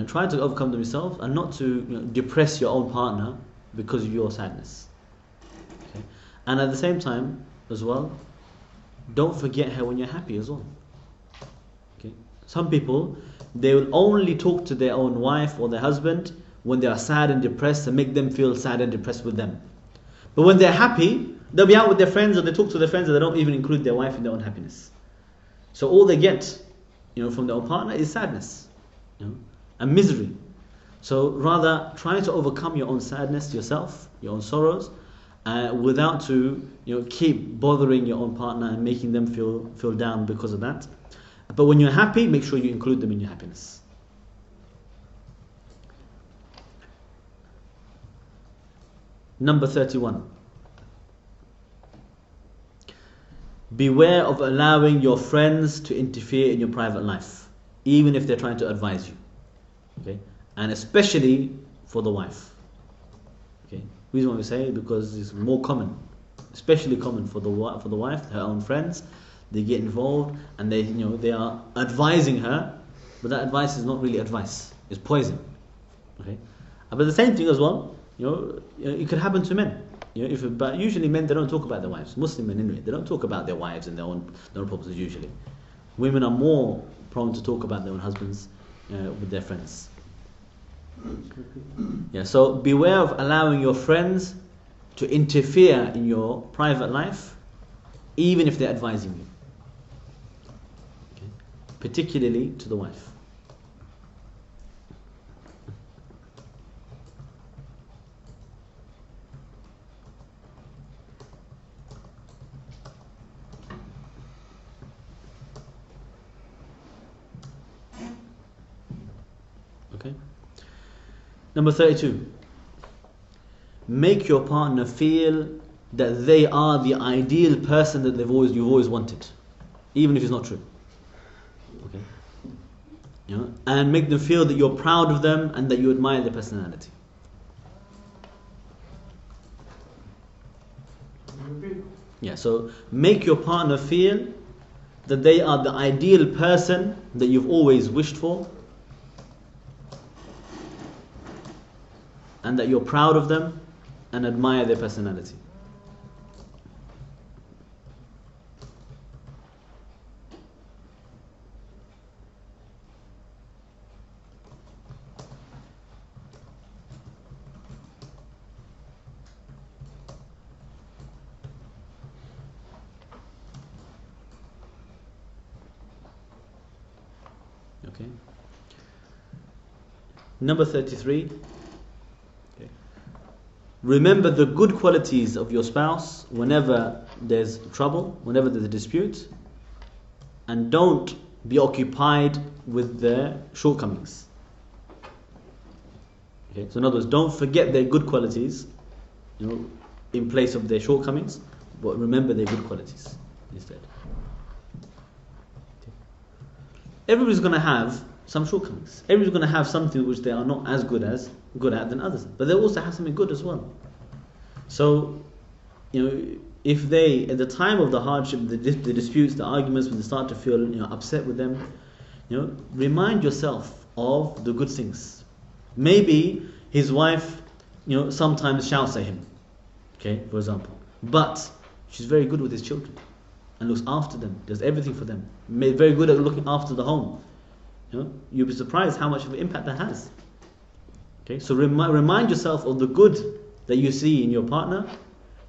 Try to overcome them yourself, and not to depress your own partner because of your sadness. Okay? And at the same time, as well, don't forget her when you're happy as well. Okay? Some people, they will only talk to their own wife or their husband when they are sad and depressed, and make them feel sad and depressed with them. But when they're happy, they'll be out with their friends, or they talk to their friends, and they don't even include their wife in their own happiness. So all they get, from their own partner is sadness, and misery. So rather, try to overcome your own sadness yourself, your own sorrows, without to keep bothering your own partner and making them feel down because of that. But when you're happy, make sure you include them in your happiness. Number 31. Beware of allowing your friends to interfere in your private life, even if they're trying to advise you. Okay? And especially for the wife. Okay? The reason why we say it, because it's more common, especially common for the wife, her own friends. They get involved and they are advising her, but that advice is not really advice. It's poison. Okay? But the same thing as well, it could happen to men. But usually men, they don't talk about their wives. Muslim men anyway, they don't talk about their wives and their own problems usually. Women are more prone to talk about their own husbands with their friends. So beware of allowing your friends to interfere in your private life, even if they're advising you. Okay? Particularly to the wife. Okay. Number 32. Make your partner feel that they are the ideal person that you've always wanted, even if it's not true. Okay. And make them feel that you're proud of them and that you admire their personality. So make your partner feel that they are the ideal person that you've always wished for, and that you're proud of them and admire their personality. Okay. Number 33. Remember the good qualities of your spouse whenever there's trouble, whenever there's a dispute, and don't be occupied with their shortcomings. Okay, so in other words, don't forget their good qualities, in place of their shortcomings, but remember their good qualities instead. Okay. Everybody's going to have some shortcomings. Everybody's going to have something which they are not as good at than others, but they also have something good as well. So, if they, at the time of the hardship, the disputes, the arguments, when they start to feel upset with them, remind yourself of the good things. Maybe his wife, sometimes shouts at him, okay, for example, but she's very good with his children and looks after them, does everything for them, very good at looking after the home. You'll be surprised how much of an impact that has. Okay, so remind yourself of the good that you see in your partner,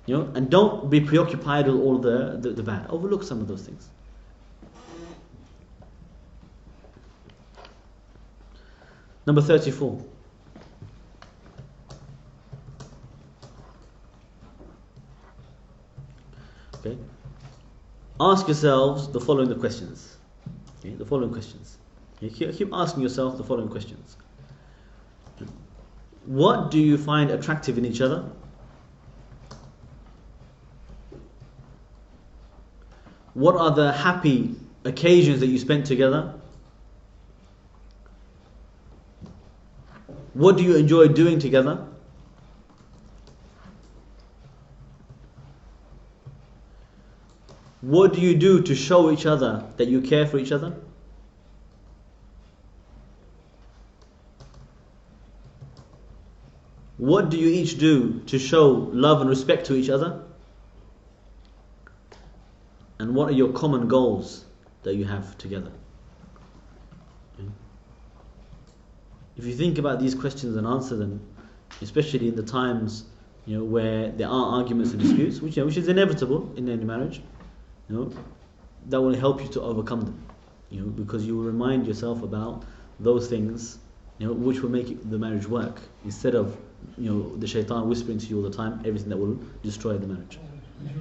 and don't be preoccupied with all the bad. Overlook some of those things. Number 34. Okay. Ask yourselves the following questions. Okay, the following questions. You keep asking yourself the following questions. What do you find attractive in each other? What are the happy occasions that you spent together? What do you enjoy doing together? What do you do to show each other that you care for each other? What do you each do to show love and respect to each other? And what are your common goals that you have together? If you think about these questions and answer them, especially in the times where there are arguments and disputes, which is inevitable in any marriage, that will help you to overcome them. Because you will remind yourself about those things, which will make the marriage work, instead of the shaitan whispering to you all the time everything that will destroy the marriage.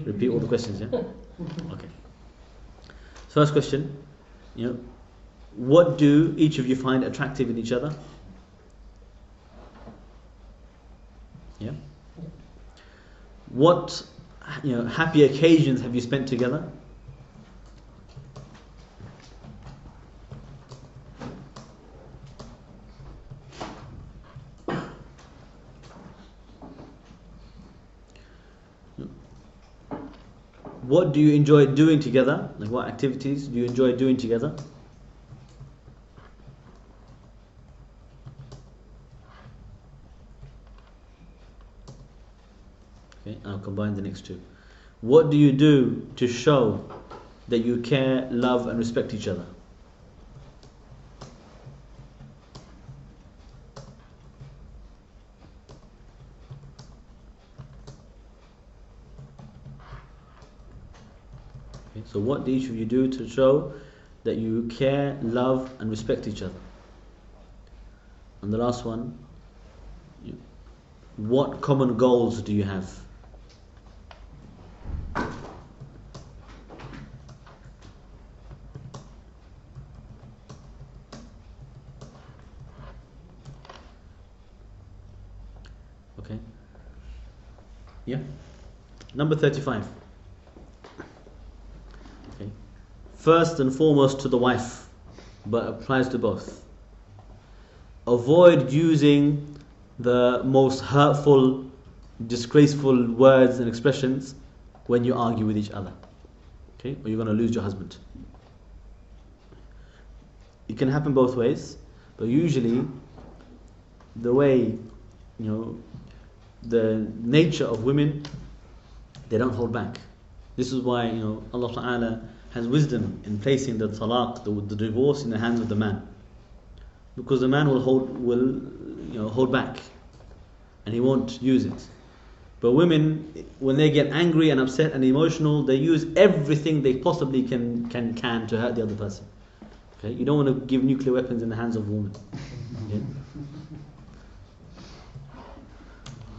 Repeat all the questions, yeah? Okay. First question, what do each of you find attractive in each other? Yeah. What happy occasions have you spent together? What do you enjoy doing together? Like, what activities do you enjoy doing together? Okay, I'll combine the next two. What do you do to show that you care, love and respect each other? Okay, so what do each of you do to show that you care, love and respect each other? And the last one, what common goals do you have? Okay. Yeah. Number 35. Okay. First and foremost to the wife, but applies to both. Avoid using the most hurtful, disgraceful words and expressions when you argue with each other. Okay? Or you're going to lose your husband. It can happen both ways, but usually the way, the nature of women, they don't hold back. This is why Allah Ta'ala has wisdom in placing the talaq, the divorce, in the hands of the man, because the man will hold back and he won't use it. But women, when they get angry and upset and emotional, they use everything they possibly can to hurt the other person. Okay, you don't want to give nuclear weapons in the hands of a woman. Okay?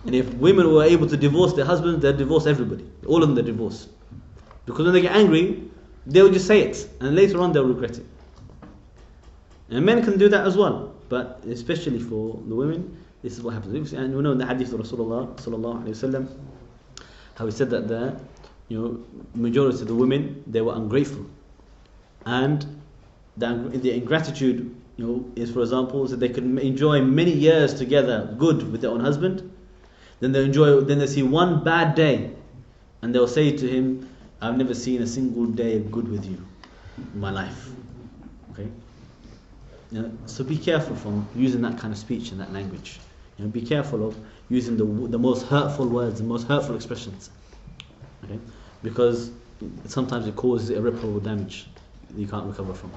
And if women were able to divorce their husbands, they'd divorce everybody. All of them, they divorce. Because when they get angry, they'll just say it, and later on they'll regret it. And men can do that as well, but especially for the women, this is what happens. And we know in the hadith of Rasulullah sallallahu alaihi wasallam how he said that the majority of the women, they were ungrateful, and the ingratitude is, for example, that they could enjoy many years together good with their own husband, then they see one bad day and they'll say to him, I've never seen a single day of good with you in my life. Okay? So be careful from using that kind of speech and that language. Be careful of using the most hurtful words, the most hurtful expressions. Okay? Because sometimes it causes irreparable damage that you can't recover from.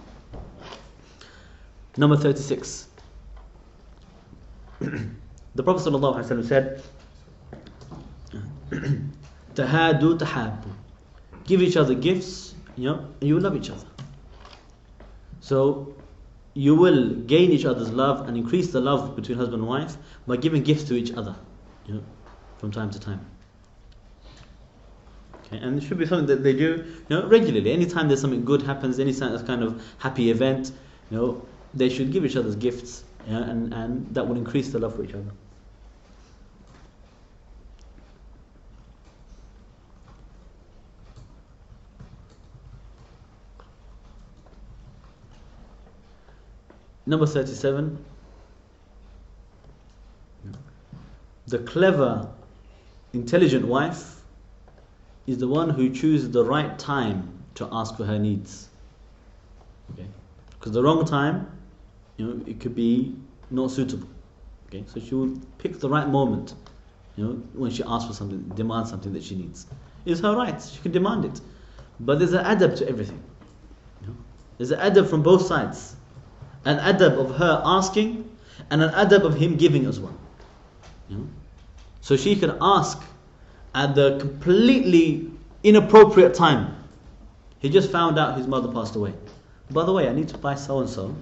Number 36. The Prophet ﷺ said, Tahadu tahabu. Give each other gifts, and you will love each other. So you will gain each other's love and increase the love between husband and wife by giving gifts to each other, from time to time. Okay, and it should be something that they do, regularly. Anytime there's something good happens, any kind of happy event, they should give each other's gifts, and that will increase the love for each other. Number 37. the clever, intelligent wife is the one who chooses the right time to ask for her needs. Okay? Because the wrong time, it could be not suitable. Okay? So she will pick the right moment, when she asks for something, demands something that she needs. It's her right, she can demand it. But there's an adab to everything. There's an adab from both sides. An adab of her asking, and an adab of him giving as well. So she can ask at the completely inappropriate time. He just found out his mother passed away. By the way, I need to buy so and so.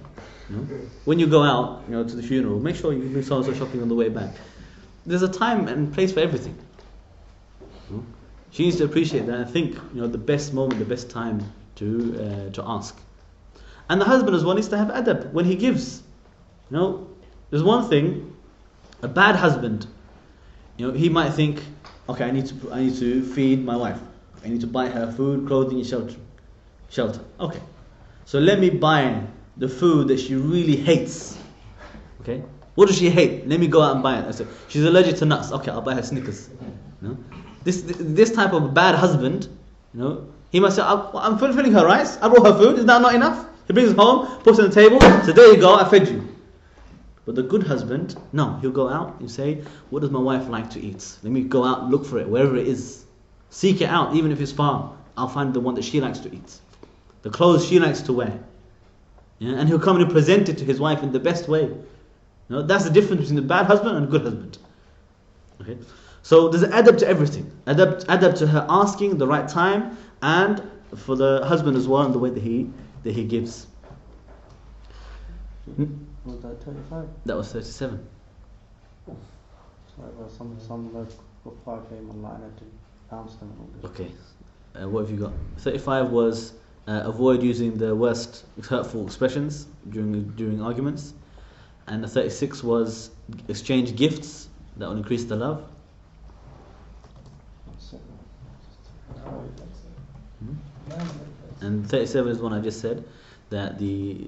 When you go out, to the funeral, make sure you do so and so shopping on the way back. There's a time and place for everything. She needs to appreciate that and think, the best moment, the best time to ask. And the husband as well needs to have adab when he gives. There's one thing, a bad husband, he might think, okay, I need to feed my wife. I need to buy her food, clothing, and shelter. Okay, so let me buy the food that she really hates. Okay, what does she hate? Let me go out and buy it. I said, she's allergic to nuts. Okay, I'll buy her Snickers. This type of bad husband, he must say, I'm fulfilling her rights. I brought her food. Is that not enough? He brings it home, puts it on the table. So there you go, I fed you. But the good husband, no, he'll go out and say, what does my wife like to eat? Let me go out and look for it, wherever it is. Seek it out, even if it's far. I'll find the one that she likes to eat. The clothes she likes to wear. And he'll come and present it to his wife in the best way. That's the difference between the bad husband and a good husband. Okay? So there's an adab to everything. Adab to her asking the right time, and for the husband as well in the way that he gives. Was that 35? That was 37. Sorry, well, some like reply came online. I had to bounce them a little bit. Okay. What have you got? 35 was avoid using the worst hurtful expressions during arguments. And the 36 was exchange gifts that will increase the love. And 37 is the one I just said, that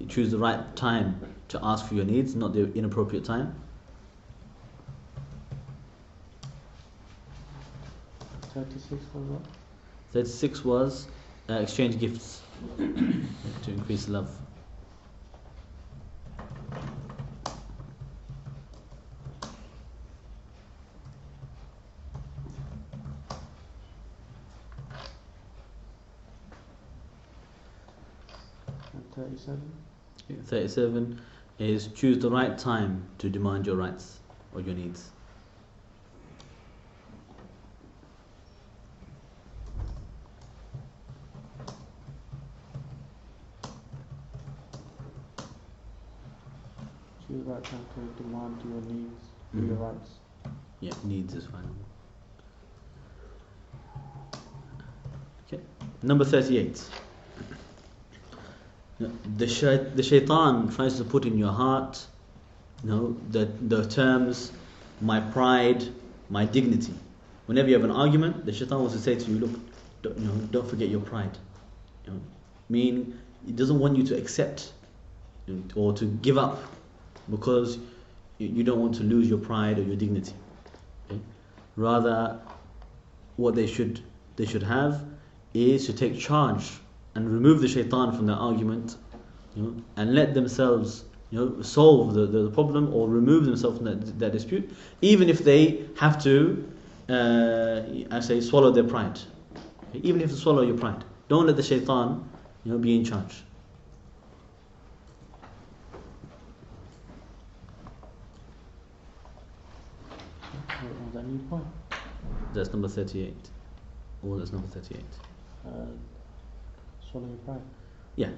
choose the right time to ask for your needs, not the inappropriate time. 36 was what? 36 was exchange gifts to increase love. And 37? 37 is choose the right time to demand your rights or your needs. Choose the right time to demand your needs, your rights. Yeah, needs is fine. Okay, number 38. The shaitan tries to put in your heart, the terms, my pride, my dignity. Whenever you have an argument, the shaitan wants to say to you, look, don't forget your pride. Meaning, he doesn't want you to accept or to give up because you don't want to lose your pride or your dignity. Okay? Rather, what they should have is to take charge and remove the shaitan from their argument, and let themselves, solve the problem or remove themselves from that dispute, even if they have to, swallow their pride. Okay? Even if you swallow your pride, don't let the shaitan, be in charge. Was that new point? That's number 38. Or that's number 38. Swallow your pride. Yeah.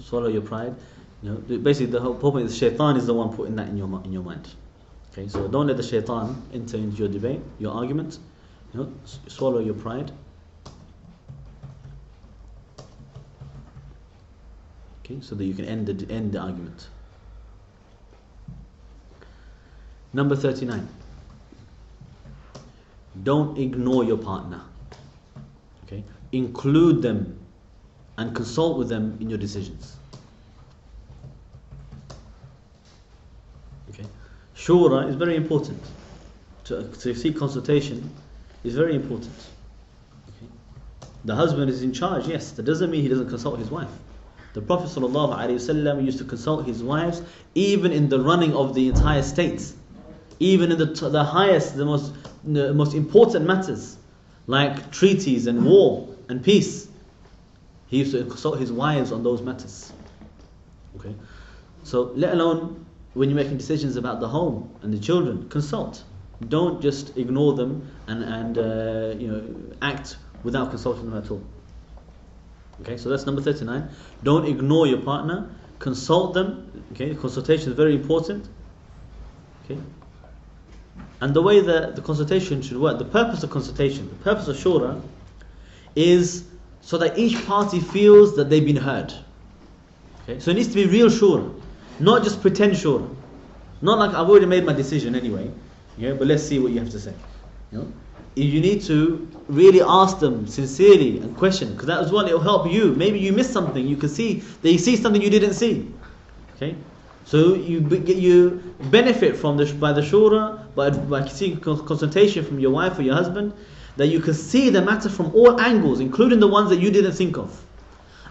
Swallow your pride. Basically the whole point is the shaitan is the one putting that in your mind. Okay, so don't let the shaitan enter into your debate, your argument. Swallow your pride. Okay, so that you can end the argument. Number 39. Don't ignore your partner. Okay, include them and consult with them in your decisions. Okay, shura is very important. to seek consultation is very important. Okay? The husband is in charge, yes. That doesn't mean he doesn't consult his wife. The Prophet ﷺ used to consult his wives even in the running of the entire state, even in the highest, the most important matters like treaties and war and peace. He used to consult his wives on those matters. Okay, so let alone when you're making decisions about the home and the children, consult. Don't just ignore them and act without consulting them at all. Okay, so that's number 39. Don't ignore your partner. Consult them. Okay, consultation is very important. Okay, and the way that the consultation should work, the purpose of consultation, the purpose of shura, is so that each party feels that they've been heard. Okay, so it needs to be real shura, not just pretend shura. Not like I've already made my decision anyway. Yeah, but let's see what you have to say. You need to really ask them sincerely and question, because that as well, it will help you. Maybe you missed something. You can see they see something you didn't see. Okay, so you benefit from by the shura, by seeking consultation from your wife or your husband, that you can see the matter from all angles, including the ones that you didn't think of,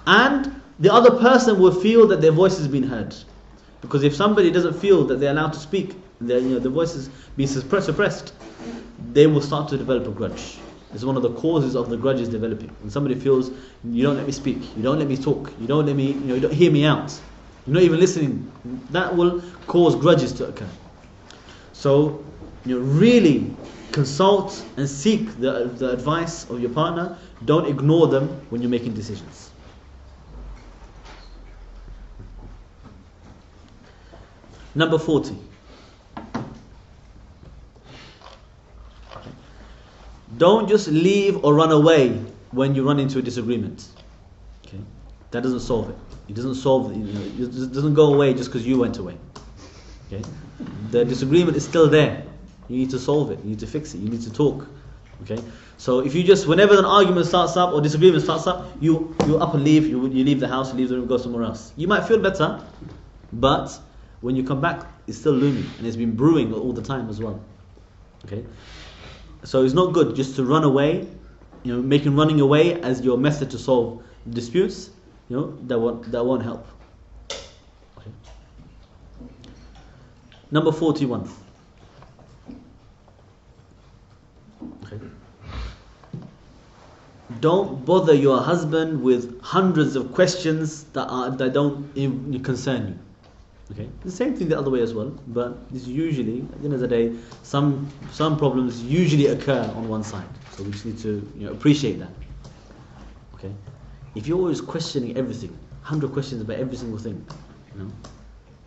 and the other person will feel that their voice has been heard. Because if somebody doesn't feel that they're allowed to speak, their voice is being suppressed, they will start to develop a grudge. It's one of the causes of the grudges developing. When somebody feels, you don't let me speak, you don't let me talk, you don't let me, you don't hear me out, you're not even listening, that will cause grudges to occur. So, really consult and seek the advice of your partner. Don't ignore them when you're making decisions. Number 40. Don't just leave or run away when you run into a disagreement. Okay, that doesn't solve it. It doesn't solve. It doesn't go away just because you went away. Okay, the disagreement is still there. You need to solve it. You need to fix it. You need to talk. Okay, so if you just, whenever an argument starts up or disagreement starts up, you up and leave. You leave the house, you leave the room, go somewhere else. You might feel better, but when you come back, it's still looming and it's been brewing all the time as well. Okay. So it's not good just to run away, making running away as your method to solve disputes. That won't help. Okay. Number 41. Okay. Don't bother your husband with hundreds of questions that don't even concern you. Okay, the same thing the other way as well, but this usually, at the end of the day, some problems usually occur on one side. So we just need to appreciate that. Okay, if you're always questioning everything, 100 questions about every single thing,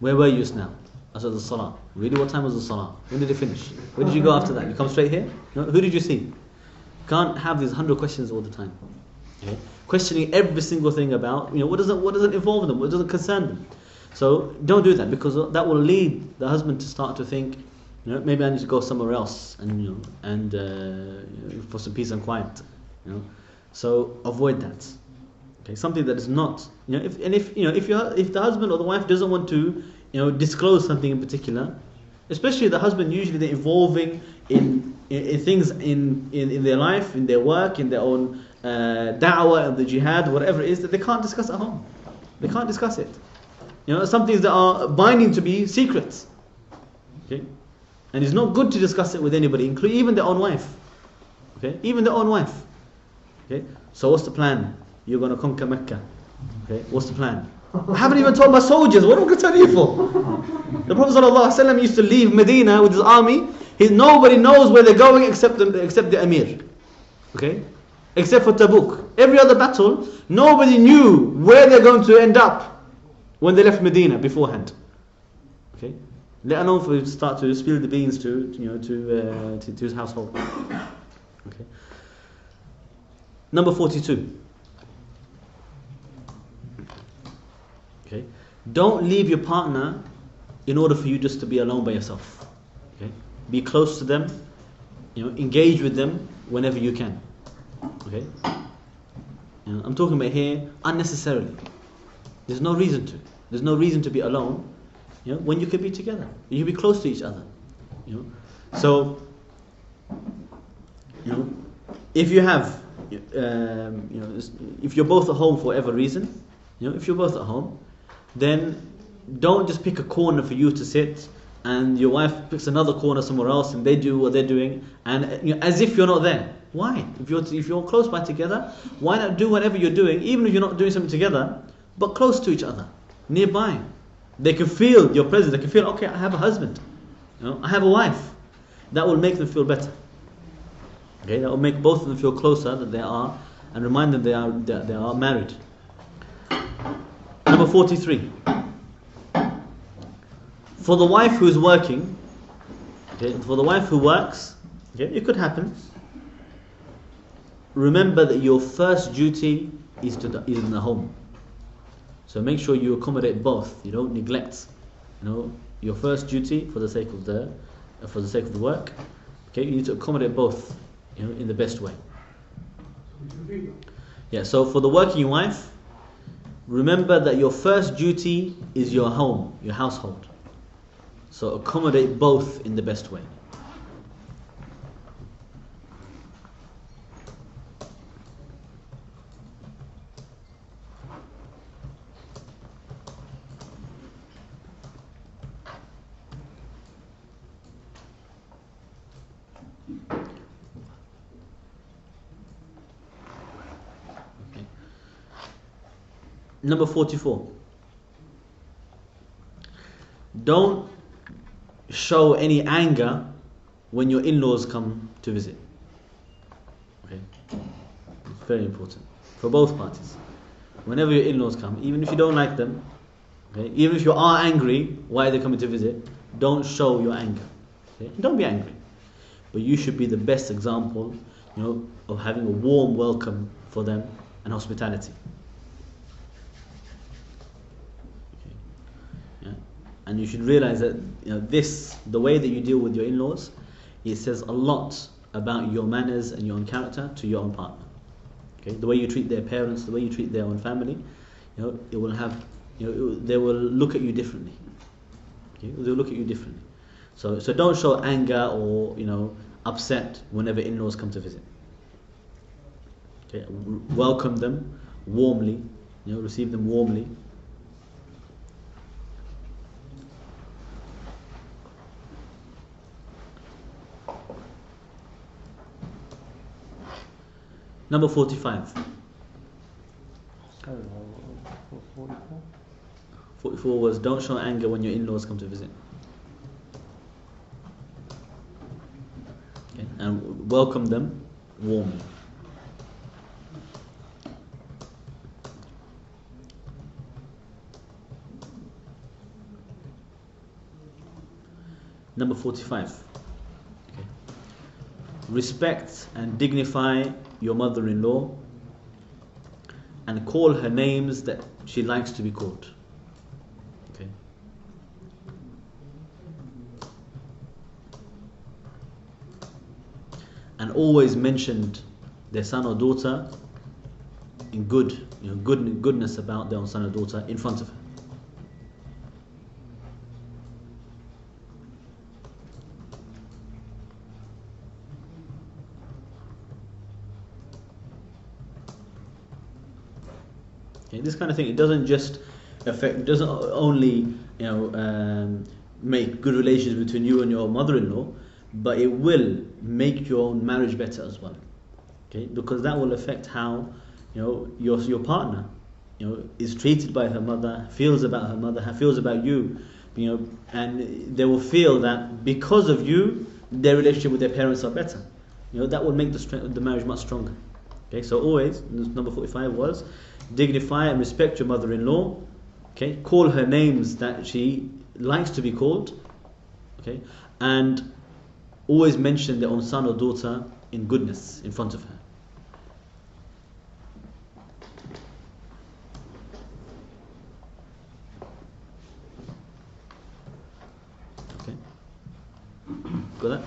where were you just now? I said the salah. Really, what time was the salah? When did it finish? Where did you go after that? You come straight here? Who did you see? You can't have these 100 questions all the time. Okay, questioning every single thing about what doesn't involve them, what doesn't concern them. So don't do that, because that will lead the husband to start to think, maybe I need to go somewhere else and for some peace and quiet. So avoid that. Okay, something that is not if the husband or the wife doesn't want to disclose something in particular, especially the husband, usually they're involving in things in their life, in their work, in their own da'wah and the jihad, whatever it is, that they can't discuss at home. They can't discuss it. Some things that are binding to be secrets. Okay? And it's not good to discuss it with anybody, including even their own wife. Okay? Even their own wife. Okay? So what's the plan? You're going to conquer Mecca. Okay? What's the plan? I haven't even told my soldiers. What am I going to tell you for? The Prophet ﷺ used to leave Medina with his army. Nobody knows where they're going except the Emir. Okay? Except for Tabuk. Every other battle, nobody knew where they're going to end up when they left Medina beforehand. Okay, let alone for start to spill the beans to his household. Okay. Number 42. Okay, don't leave your partner in order for you just to be alone by yourself. Okay, be close to them. Engage with them whenever you can. Okay, I'm talking about here unnecessarily. There's no reason to. There's no reason to be alone, when you could be together. You can be close to each other. So, you know, if you have, you know, if you're both at home for whatever reason, you know, if you're both at home, then don't just pick a corner for you to sit, and your wife picks another corner somewhere else, and they do what they're doing, and you know, as if you're not there. Why? If you're close by together, why not do whatever you're doing, even if you're not doing something together, but close to each other, nearby. They can feel your presence. They can feel, okay, I have a husband, you know, I have a wife. That will make them feel better. Okay, that will make both of them feel closer that they are, and remind them they are married. Number 43. For the wife who is working, okay, for the wife who works, okay, it could happen. Remember that your first duty is in the home. So make sure you accommodate both. You don't neglect, you know, your first duty for the sake of the work. Okay, you need to accommodate both, you know, in the best way. Yeah. So for the working wife, remember that your first duty is your home, your household. So accommodate both in the best way. Okay. Number 44. Don't show any anger when your in-laws come to visit. Okay, it's very important for both parties. Whenever your in-laws come, even if you don't like them, okay, even if you are angry, why are they coming to visit? Don't show your anger. Okay? Don't be angry, but you should be the best example, you know, of having a warm welcome for them and hospitality. And you should realize that, you know, the way that you deal with your in-laws, it says a lot about your manners and your own character to your own partner. Okay, the way you treat their parents, the way you treat their own family, you know, it will have, you know, they will look at you differently. Okay, they'll look at you differently. So don't show anger or, you know, upset whenever in-laws come to visit. Okay, welcome them warmly, you know, receive them warmly. Number 45. Sorry, 44? 44 was don't show anger when your in-laws come to visit. Okay, and welcome them warmly. Number 45. Okay. Respect and dignify your mother-in-law and call her names that she likes to be called. Okay. And always mentioned their son or daughter in goodness about their own son or daughter in front of her. Okay, this kind of thing, it doesn't just doesn't only, you know, make good relations between you and your mother-in-law, but it will make your own marriage better as well. Okay, because that will affect how, you know, your partner, you know, is treated by her mother, feels about her mother, feels about you, you know, and they will feel that because of you, their relationship with their parents are better. You know, that will make the marriage much stronger. Okay, so always, number 45 was, dignify and respect your mother-in-law. Okay, call her names that she likes to be called. Okay, and always mention their own son or daughter in goodness in front of her. Okay, got that?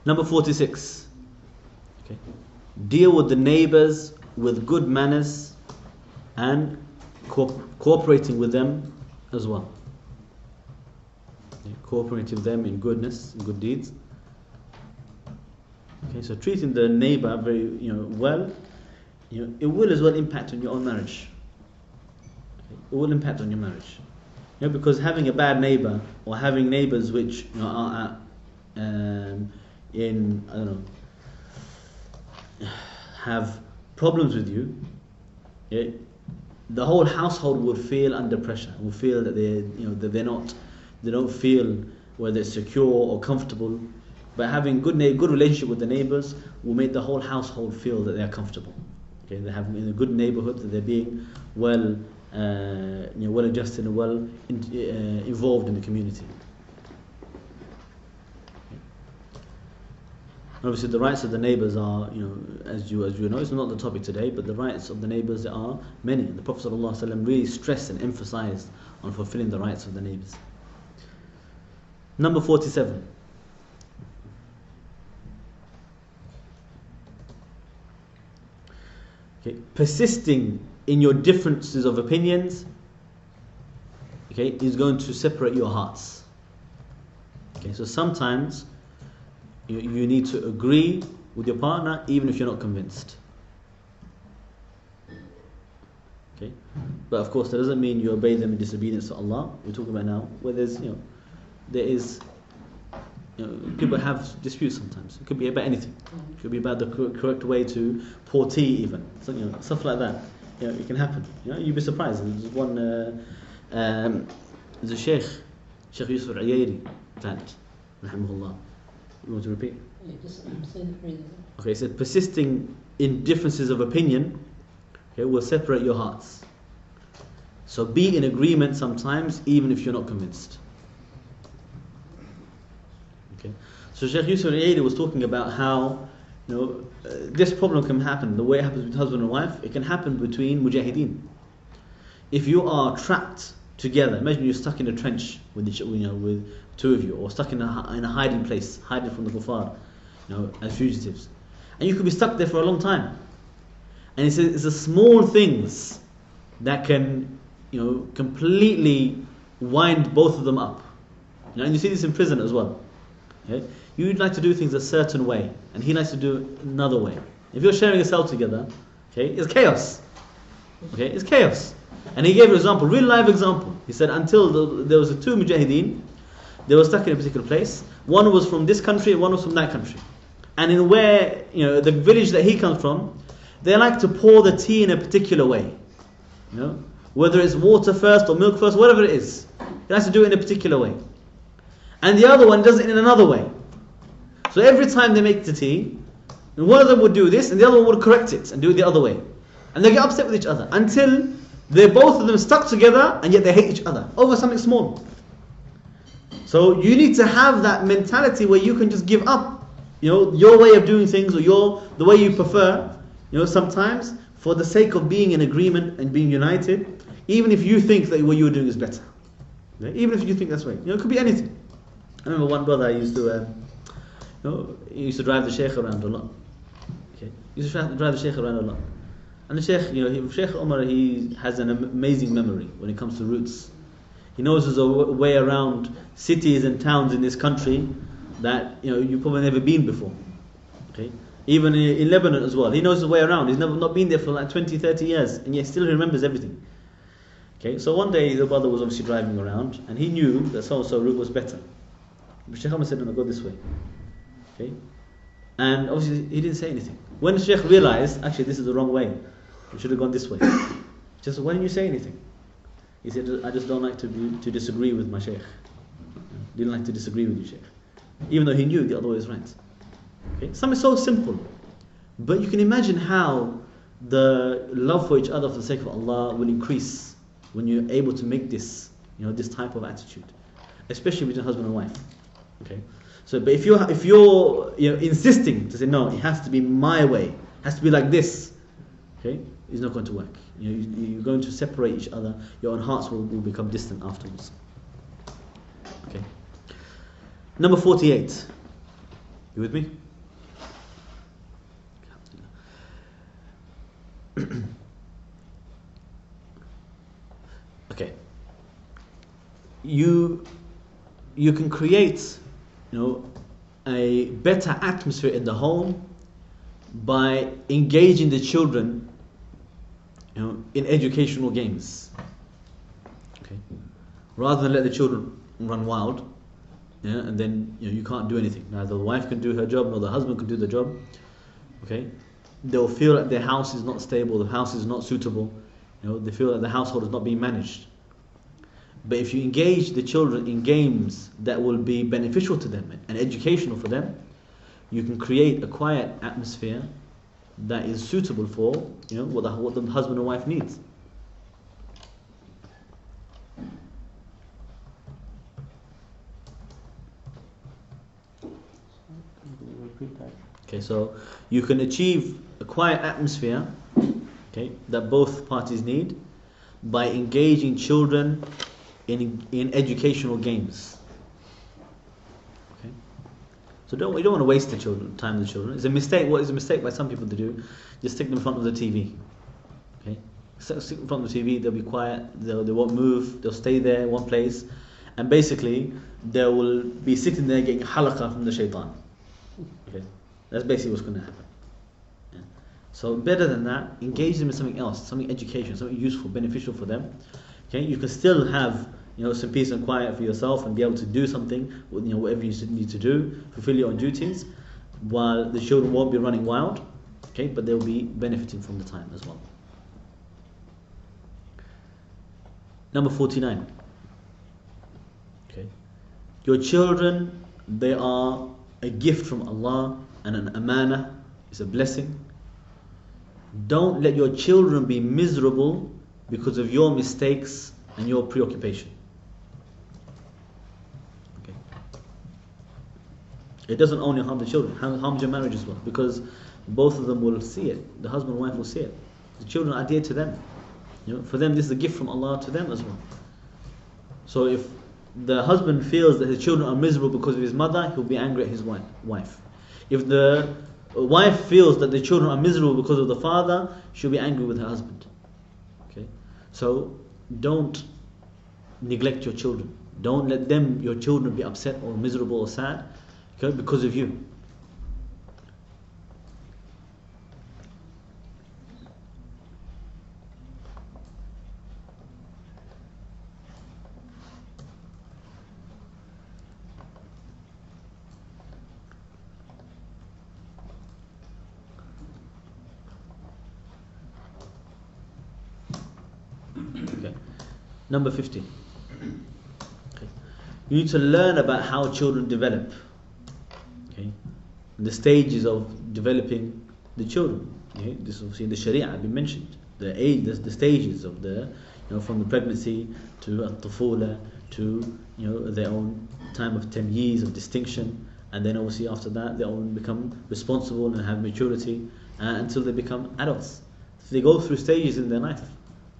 Number 46. Okay. Deal with the neighbors with good manners and cooperating with them as well. Okay, cooperating with them in goodness, in good deeds. Okay, so treating the neighbor very, well, it will as well impact on your own marriage. Okay, it will impact on your marriage. Because having a bad neighbor or having neighbors which are in, I don't know, have problems with you, the whole household would feel under pressure. Will feel that they don't feel whether it's secure or comfortable. But having good relationship with the neighbors will make the whole household feel that they are comfortable. Okay, they have in a good neighborhood, that they're being well adjusted and well involved in the community. Okay. Obviously, the rights of the neighbors are, as you know, it's not the topic today, but the rights of the neighbors are many. The Prophet ﷺ really stressed and emphasized on fulfilling the rights of the neighbors. Number 47. Okay, persisting in your differences of opinions, is going to separate your hearts. Okay, so sometimes you need to agree with your partner even if you're not convinced. Okay, but of course that doesn't mean you obey them in disobedience to Allah. We're talking about now where there is. People have disputes sometimes. It could be about anything. It could be about the correct way to pour tea, even. So, stuff like that. It can happen. You'd be surprised. There's one. There's a Sheikh Yusuf al-Ayari, rahimahullah. You want to repeat? Yeah, just say the phrase. Okay, it said persisting in differences of opinion, will separate your hearts. So be in agreement sometimes, even if you're not convinced. So Sheikh Yusuf al-Ayadi was talking about how this problem can happen. The way it happens with husband and wife, it can happen between mujahideen. If you are trapped together, imagine you're stuck in a trench with with two of you, or stuck in a hiding place, hiding from the kuffar, as fugitives, and you could be stuck there for a long time. And he says it's the small things that can completely wind both of them up. And you see this in prison as well. Okay? You'd like to do things a certain way, and he likes to do it another way. If you're sharing a cell together, it's chaos. It's chaos. And he gave an example, real live example. He said until there was two mujahideen, they were stuck in a particular place. One was from this country, and one was from that country. And in where the village that he comes from, they like to pour the tea in a particular way. Whether it's water first or milk first, whatever it is, he likes to do it in a particular way. And the other one does it in another way. So every time they make the tea, one of them would do this and the other one would correct it and do it the other way. And they get upset with each other until they're both of them stuck together and yet they hate each other over something small. So you need to have that mentality where you can just give up your way of doing things, or the way you prefer, sometimes for the sake of being in agreement and being united, even if you think that what you're doing is better. Even if you think that's right. It could be anything. I remember one brother he used to drive the Sheikh around a lot. He used to drive the Sheikh around a lot. And the Sheikh, Sheikh Umar, he has an amazing memory when it comes to routes. He knows there's a way around cities and towns in this country that you've probably never been before. Even in Lebanon as well. He knows the way around. He's never not been there for like 20, 30 years, and yet still remembers everything. So one day the brother was obviously driving around, and he knew that so-and-so route was better. But Sheikh Umar said, no, go this way. And obviously he didn't say anything. When the Sheikh realized, actually this is the wrong way, we should have gone this way, just why didn't you say anything? He said, I just don't like to disagree with my Sheikh. Didn't like to disagree with you, Sheikh. Even though he knew the other way was right. Something so simple. But you can imagine how the love for each other for the sake of Allah will increase when you're able to make this, this type of attitude, especially between husband and wife. So, but if you're insisting to say no, it has to be my way, it has to be like this, it's not going to work. You're going to separate each other. Your own hearts will become distant afterwards. Number 48. You with me? Okay. You you can create, a better atmosphere in the home by engaging the children, in educational games. Okay, rather than let the children run wild, and then you can't do anything. Neither the wife can do her job, nor the husband can do the job. Okay, they'll feel that their house is not stable, the house is not suitable. They feel that the household is not being managed. But if you engage the children in games that will be beneficial to them and educational for them, you can create a quiet atmosphere that is suitable for what the husband and wife needs. Repeat that. Okay, so you can achieve a quiet atmosphere, okay, that both parties need by engaging children in educational games. Okay, so you don't want to waste time with the children. It's a mistake. What is a mistake by some people to do? Just stick them in front of the TV. Okay, stick in front of the TV. They'll be quiet. They won't move. They'll stay there in one place, and basically they will be sitting there getting halaqah from the shaitan. Okay, that's basically what's going to happen. Yeah. So better than that, engage them in something else, something educational, something useful, beneficial for them. Okay, you can still have some peace and quiet for yourself and be able to do something, whatever you need to do, fulfill your own duties, while the children won't be running wild. Okay, but they'll be benefiting from the time as well. Number 49. Okay, your children, they are a gift from Allah and an amana, is a blessing. Don't let your children be miserable because of your mistakes and your preoccupation. Okay. It doesn't only harm the children, it harms your marriage as well, because both of them will see it. The husband and wife will see it. The children are dear to them. For them, this is a gift from Allah to them as well. So if the husband feels that his children are miserable because of his mother, he'll be angry at his wife. If the wife feels that the children are miserable because of the father, she'll be angry with her husband. Okay, so don't neglect your children. Don't let your children be upset or miserable or sad, okay, because of you. Okay. Number 50. Okay. You need to learn about how children develop. Okay. The stages of developing the children. Okay. This obviously in the Sharia have been mentioned. The age, the stages of from the pregnancy to at-tufula to their own time of tamyiz, of distinction, and then obviously after that they all become responsible and have maturity until they become adults. So they go through stages in their life.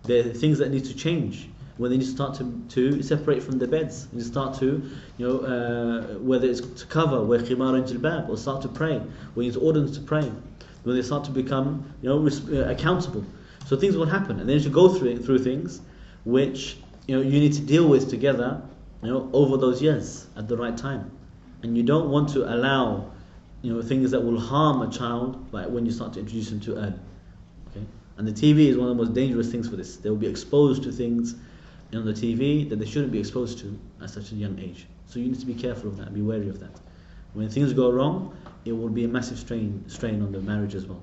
There are things that need to change when they need to start to separate from their beds. They start to, whether it's to cover, wear khimar and jilbab, or start to pray. When it's ordered to pray, when they start to become, accountable. So things will happen, and then you go through things which you need to deal with together, over those years at the right time. And you don't want to allow, things that will harm a child, like when you start to introduce them too early. Okay. And the TV is one of the most dangerous things for this. They will be exposed to things on the TV that they shouldn't be exposed to at such a young age. So you need to be careful of that, be wary of that. When things go wrong, it will be a massive strain on the marriage as well.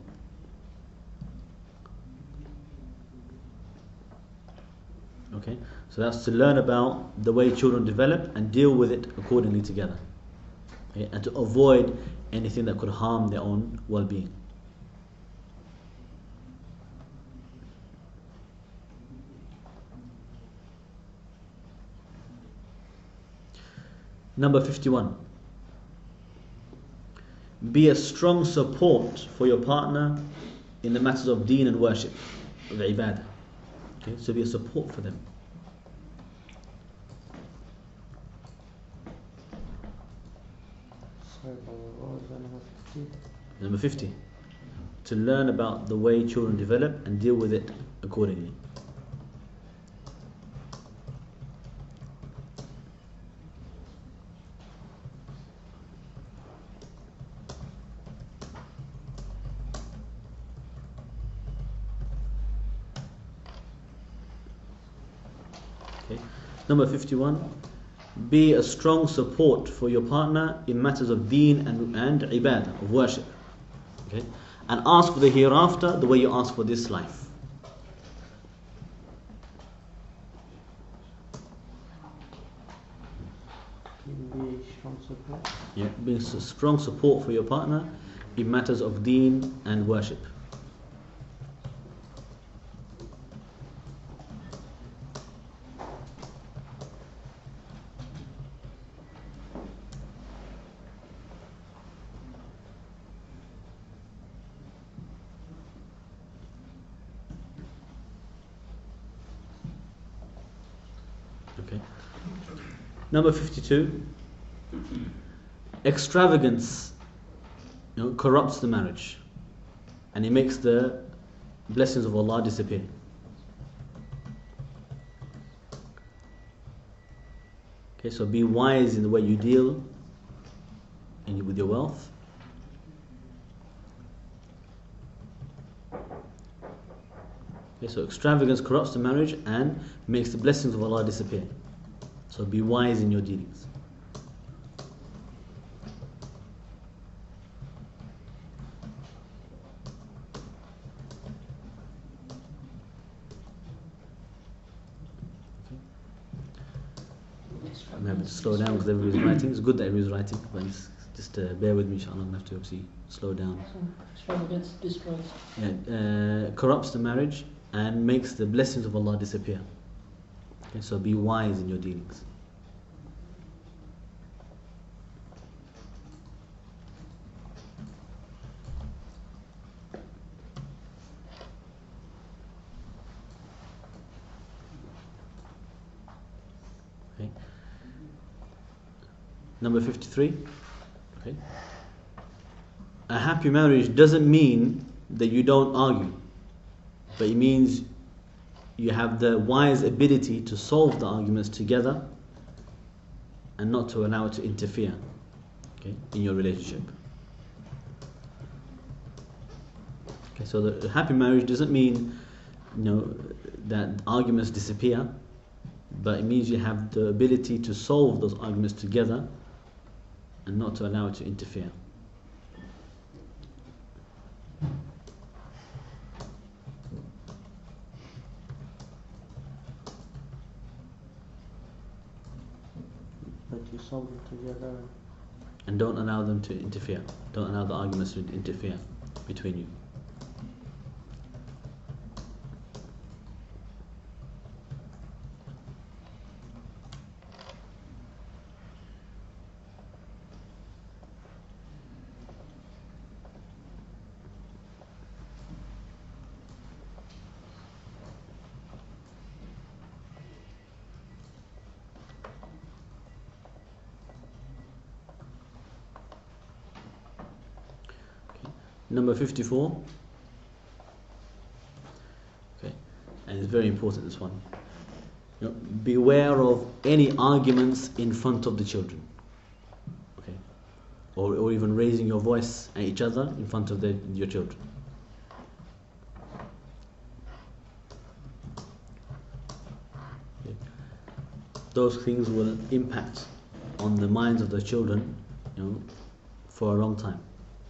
Okay, so that's to learn about the way children develop and deal with it accordingly together. Okay, and to avoid anything that could harm their own well-being. Number 51. Be a strong support for your partner in the matters of deen and worship, of ibadah. Okay, so be a support for them. Sorry, what was that, number 50? Number 50. To learn about the way children develop and deal with it accordingly. Okay. Number 51. Be a strong support for your partner in matters of deen and ibadah, of worship. Okay. And ask for the hereafter the way you ask for this life. Be strong support. Yeah, being strong support for your partner in matters of deen and worship. Okay. Number 52. Extravagance, corrupts the marriage, and it makes the blessings of Allah disappear. Okay, so be wise in the way you deal with your wealth. Okay, so extravagance corrupts the marriage and makes the blessings of Allah disappear. So be wise in your dealings. I'm having to slow down because everybody's writing. It's good that everybody's writing, but just bear with me, inshallah. I'm going to have to obviously slow down. Extravagance destroys. Corrupts the marriage and makes the blessings of Allah disappear. Okay, so be wise in your dealings. Okay. Number 53. Okay. A happy marriage doesn't mean that you don't argue, but it means you have the wise ability to solve the arguments together and not to allow it to interfere, okay, in your relationship. Okay, so the happy marriage doesn't mean that arguments disappear, but it means you have the ability to solve those arguments together and not to allow it to interfere. But you solve them together. And don't allow them to interfere. Don't allow the arguments to interfere between you. Number 54. Okay, and it's very important, this one. Beware of any arguments in front of the children. Okay, or even raising your voice at each other in front of your children. Okay. Those things will impact on the minds of the children, for a long time.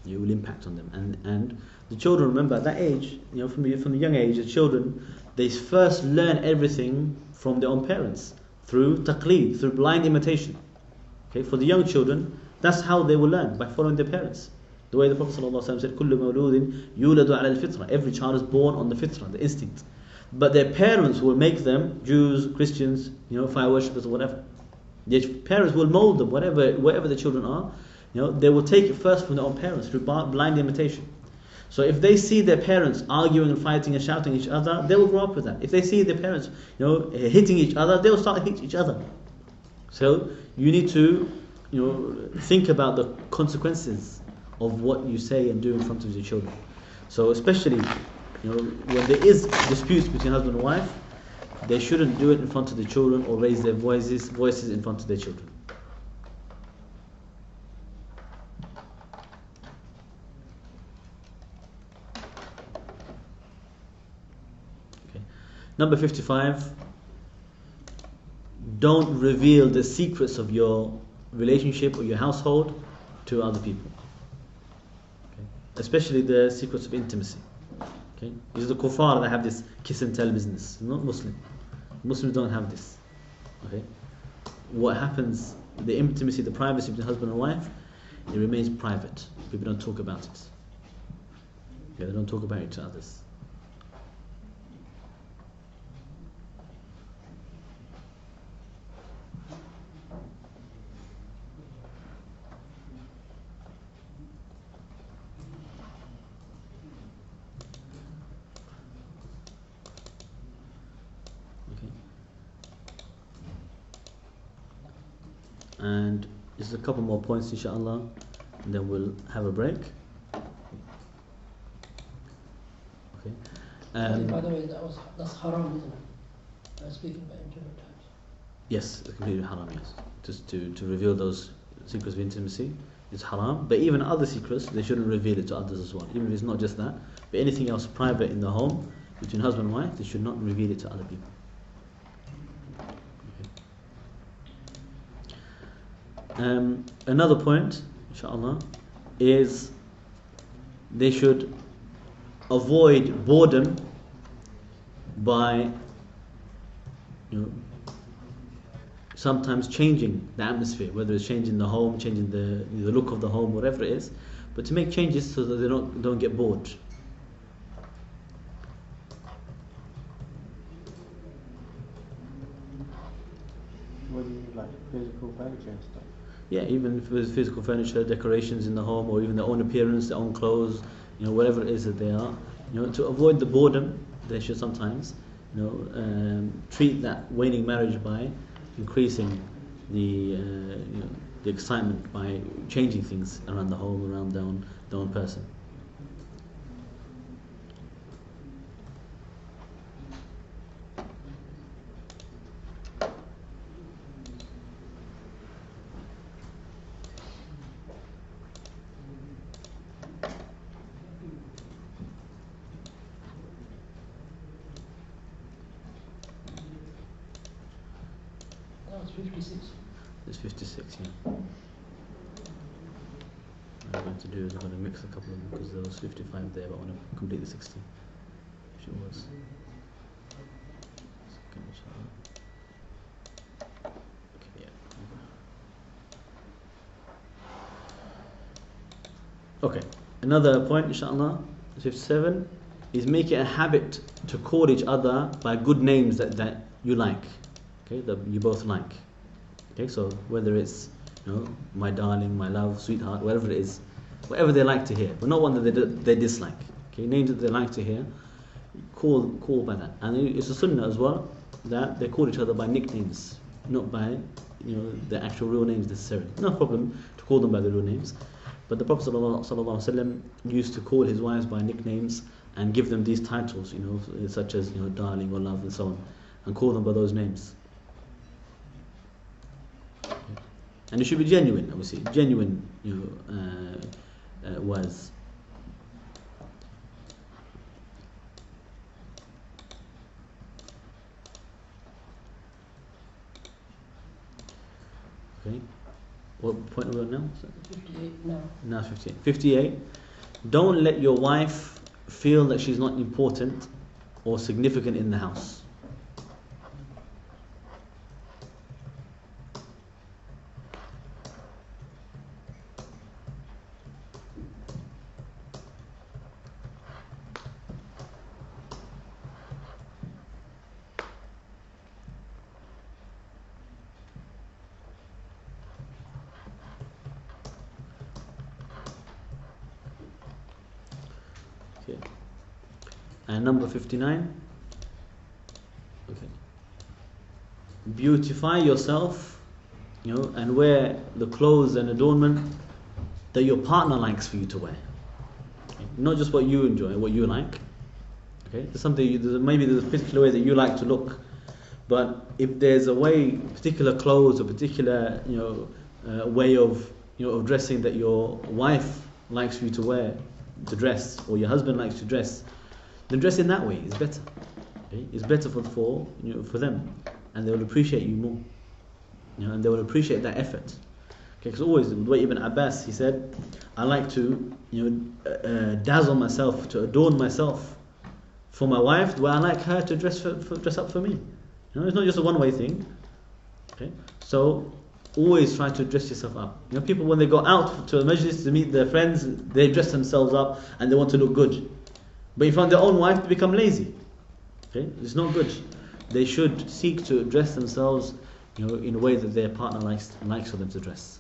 It will impact on them, and the children, remember at that age, from the young age, the children, they first learn everything from their own parents through taqleed, through blind imitation. Okay, for the young children, that's how they will learn, by following their parents. The way the Prophet ﷺ said, "Kullu mawludin yuladu ala al-fitra." Every child is born on the fitra, the instinct. But their parents will make them Jews, Christians, fire worshippers, or whatever. Their parents will mold them, wherever the children are. They will take it first from their own parents through blind imitation. So if they see their parents arguing and fighting and shouting at each other, they will grow up with that. If they see their parents, hitting each other, they will start hitting each other. So you need to, think about the consequences of what you say and do in front of your children. So especially, when there is disputes between husband and wife, they shouldn't do it in front of the children or raise their voices in front of their children. Number 55. don't reveal the secrets of your relationship or your household to other people. Okay? Especially the secrets of intimacy. Okay? These are the kuffar that have this kiss and tell business, not Muslim. Muslims don't have this. Okay? What happens, the intimacy, the privacy between husband and wife, it remains private. People don't talk about it. Okay? They don't talk about it to others. And just a couple more points, inshallah, and then we'll have a break. Okay. By the way, that's haram, isn't it? Speaking about intimate times. Yes, it's completely haram. Yes, just to reveal those secrets of intimacy is haram. But even other secrets, they shouldn't reveal it to others as well. Even if it's not just that, but anything else private in the home between husband and wife, they should not reveal it to other people. Another point, inshallah, is they should avoid boredom by, sometimes changing the atmosphere, whether it's changing the home, changing the look of the home, whatever it is, but to make changes so that they don't get bored. What do you mean, like physical furniture and stuff? Yeah, even if there's physical furniture, decorations in the home, or even their own appearance, their own clothes, whatever it is that they are, to avoid the boredom, they should sometimes, treat that waning marriage by increasing the excitement by changing things around the home, around their own person. It's 56, yeah. What I'm going to do is I'm going to mix a couple of them because there was 55 there, but I want to complete the 60. Which it was. Okay, yeah. Okay, another point, inshallah, 57, is make it a habit to call each other by good names that you like. Okay, that you both like. Okay, so whether it's my darling, my love, sweetheart, whatever it is, whatever they like to hear, but not one that they dislike. Okay, names that they like to hear, call by that. And it's a sunnah as well that they call each other by nicknames, not by the actual real names necessarily. No problem to call them by the real names, but the Prophet ﷺ used to call his wives by nicknames and give them these titles, such as darling or love and so on, and call them by those names. And it should be genuine, obviously. Genuine, words. Okay. What point are we on now? 58 now. Now 58. 58. Don't let your wife feel that she's not important or significant in the house. And number 59. Okay. Beautify yourself, and wear the clothes and adornment that your partner likes for you to wear. Okay. Not just what you enjoy, what you like. Okay. Maybe there's a particular way that you like to look, but if there's a way, particular clothes, or particular way of dressing that your wife likes for you to wear, to dress, or your husband likes to dress, then dress in that way is better. Okay? It's better for them, and they will appreciate you more. and they will appreciate that effort. Because always, the way Ibn Abbas, he said, I like to dazzle myself, to adorn myself for my wife, where I like her to dress up for me. It's not just a one-way thing. Okay, so always try to dress yourself up. People when they go out to a majlis to meet their friends, they dress themselves up and they want to look good. But if you find their own wife, they become lazy. Okay, it's not good. They should seek to dress themselves, in a way that their partner likes for them to dress.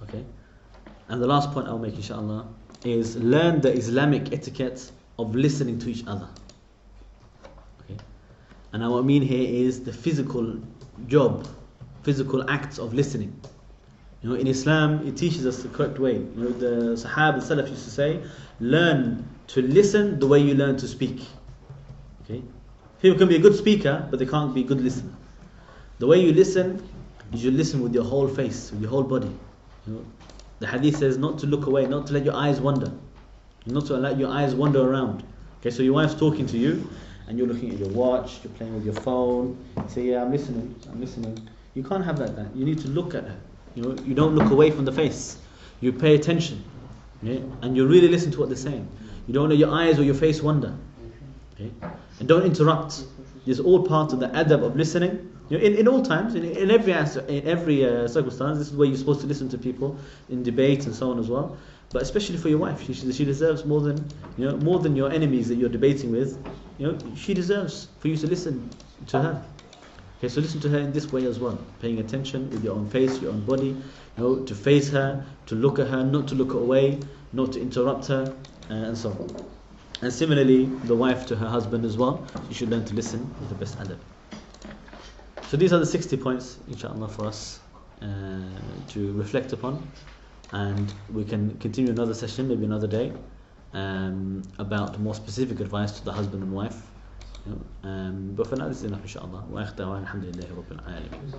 Okay, and the last point I'll make, inshallah, is learn the Islamic etiquette of listening to each other. Okay, and what I mean here is the physical acts of listening. In Islam, it teaches us the correct way. The Sahaba, the Salaf used to say, learn to listen the way you learn to speak. Okay, people can be a good speaker, but they can't be a good listener. The way you listen, you should listen with your whole face, with your whole body. The hadith says not to look away, not to let your eyes wander, not to let your eyes wander around. Okay, so your wife's talking to you and you're looking at your watch, you're playing with your phone, you say, yeah, I'm listening. You can't have that. You need to look at her. You don't look away from the face. You pay attention, okay? And you really listen to what they're saying. You don't let your eyes or your face wander, okay? And don't interrupt. This is all part of the adab of listening. In all times, in every circumstance, this is where you're supposed to listen to people in debates and so on as well. But especially for your wife, she deserves more than your enemies that you're debating with. She deserves for you to listen to her. Okay, so listen to her in this way as well, paying attention with your own face, your own body, to face her, to look at her, not to look away, not to interrupt her, and so on. And similarly, the wife to her husband as well, she should learn to listen with the best adab. So these are the 60 points, inshallah, for us to reflect upon, and we can continue another session, maybe another day, about more specific advice to the husband and wife. But for now, this is enough, inshallah. Wa akhtawa alhamdulillahi rabbil alamin.